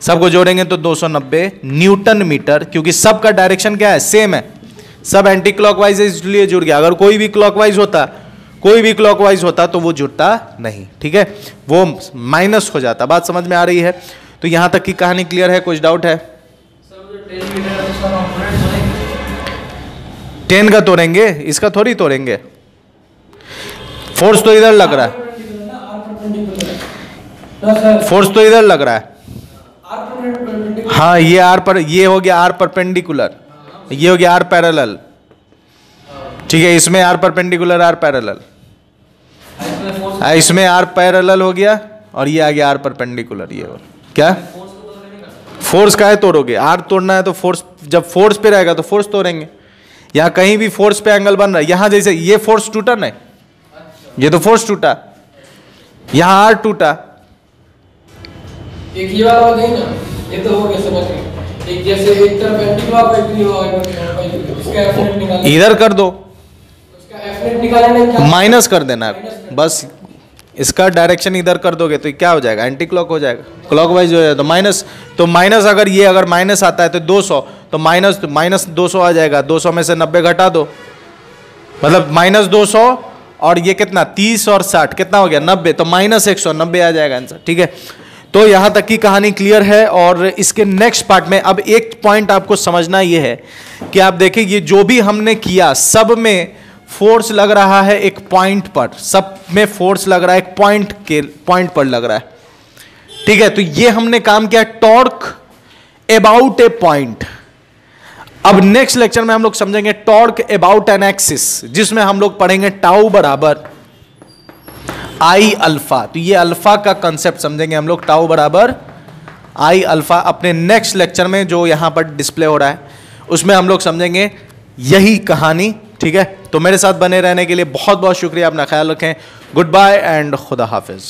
सबको जोड़ेंगे तो 290 न्यूटन मीटर, क्योंकि सबका डायरेक्शन क्या है, सेम है, सब एंटी क्लॉकवाइज है, इसलिए जुड़ गया। अगर कोई भी क्लॉकवाइज होता तो वो जुड़ता नहीं, ठीक है, वो माइनस हो जाता। बात समझ में आ रही है, तो यहां तक की कहानी क्लियर है, कुछ डाउट है? 10 का तोड़ेंगे, इसका थोड़ी तोड़ेंगे, फोर्स तो इधर लग रहा है, फोर्स तो इधर लग रहा है, हाँ ये आर पर, ये हो गया आर परपेंडिकुलर, ये हो गया आर पैरेलल, ठीक है, इसमें आर परपेंडिकुलर आर पैरेलल, इसमें आर पैरेलल हो गया और ये आ गया आर परपेंडिकुलर। ये और क्या फोर्स का है तोड़ोगे, आर तोड़ना है तो फोर्स, जब फोर्स पे रहेगा तो फोर्स तोड़ेंगे। यहाँ कहीं भी फोर्स पे एंगल बन रहा है, यहाँ जैसे ये फोर्स टूटा नहीं, ये तो फोर्स टूटा, यहाँ आर टूटा, एक ये वाला हो गई ना, ये तो हो गया समझ में, एक जैसे एक तरफ एंटी क्लॉकवाइज इसका एफनेट निकालना, इधर कर दो, इसका एफनेट निकालना क्या, माइनस कर देना है बस, इसका डायरेक्शन इधर कर दोगे तो क्या हो जाएगा, एंटी क्लॉक हो जाएगा, क्लॉकवाइज हो जाएगा, तो माइनस अगर ये अगर माइनस आता है तो 200, तो माइनस 200 आ जाएगा, 200 में से 90 घटा दो, मतलब -200 और ये कितना 30 और 60 कितना हो गया 90, तो -190 आ जाएगा आंसर, ठीक है। तो यहां तक की कहानी क्लियर है। और इसके नेक्स्ट पार्ट में अब एक पॉइंट आपको समझना यह है कि आप देखिए ये जो भी हमने किया सब में फोर्स लग रहा है एक पॉइंट पर, सब में फोर्स लग रहा है एक पॉइंट पर लग रहा है, ठीक है, तो ये हमने काम किया टॉर्क अबाउट ए पॉइंट। अब नेक्स्ट लेक्चर में हम लोग समझेंगे टॉर्क अबाउट एन एक्सिस, जिसमें हम लोग पढ़ेंगे टाउ बराबर आई अल्फा। तो ये अल्फा का कंसेप्ट समझेंगे हम लोग, टाउ बराबर आई अल्फा। अपने नेक्स्ट लेक्चर में जो यहां पर डिस्प्ले हो रहा है उसमें हम लोग समझेंगे यही कहानी। ठीक है, तो मेरे साथ बने रहने के लिए बहुत बहुत शुक्रिया, अपना ख्याल रखें, गुड बाय एंड खुदा हाफिज।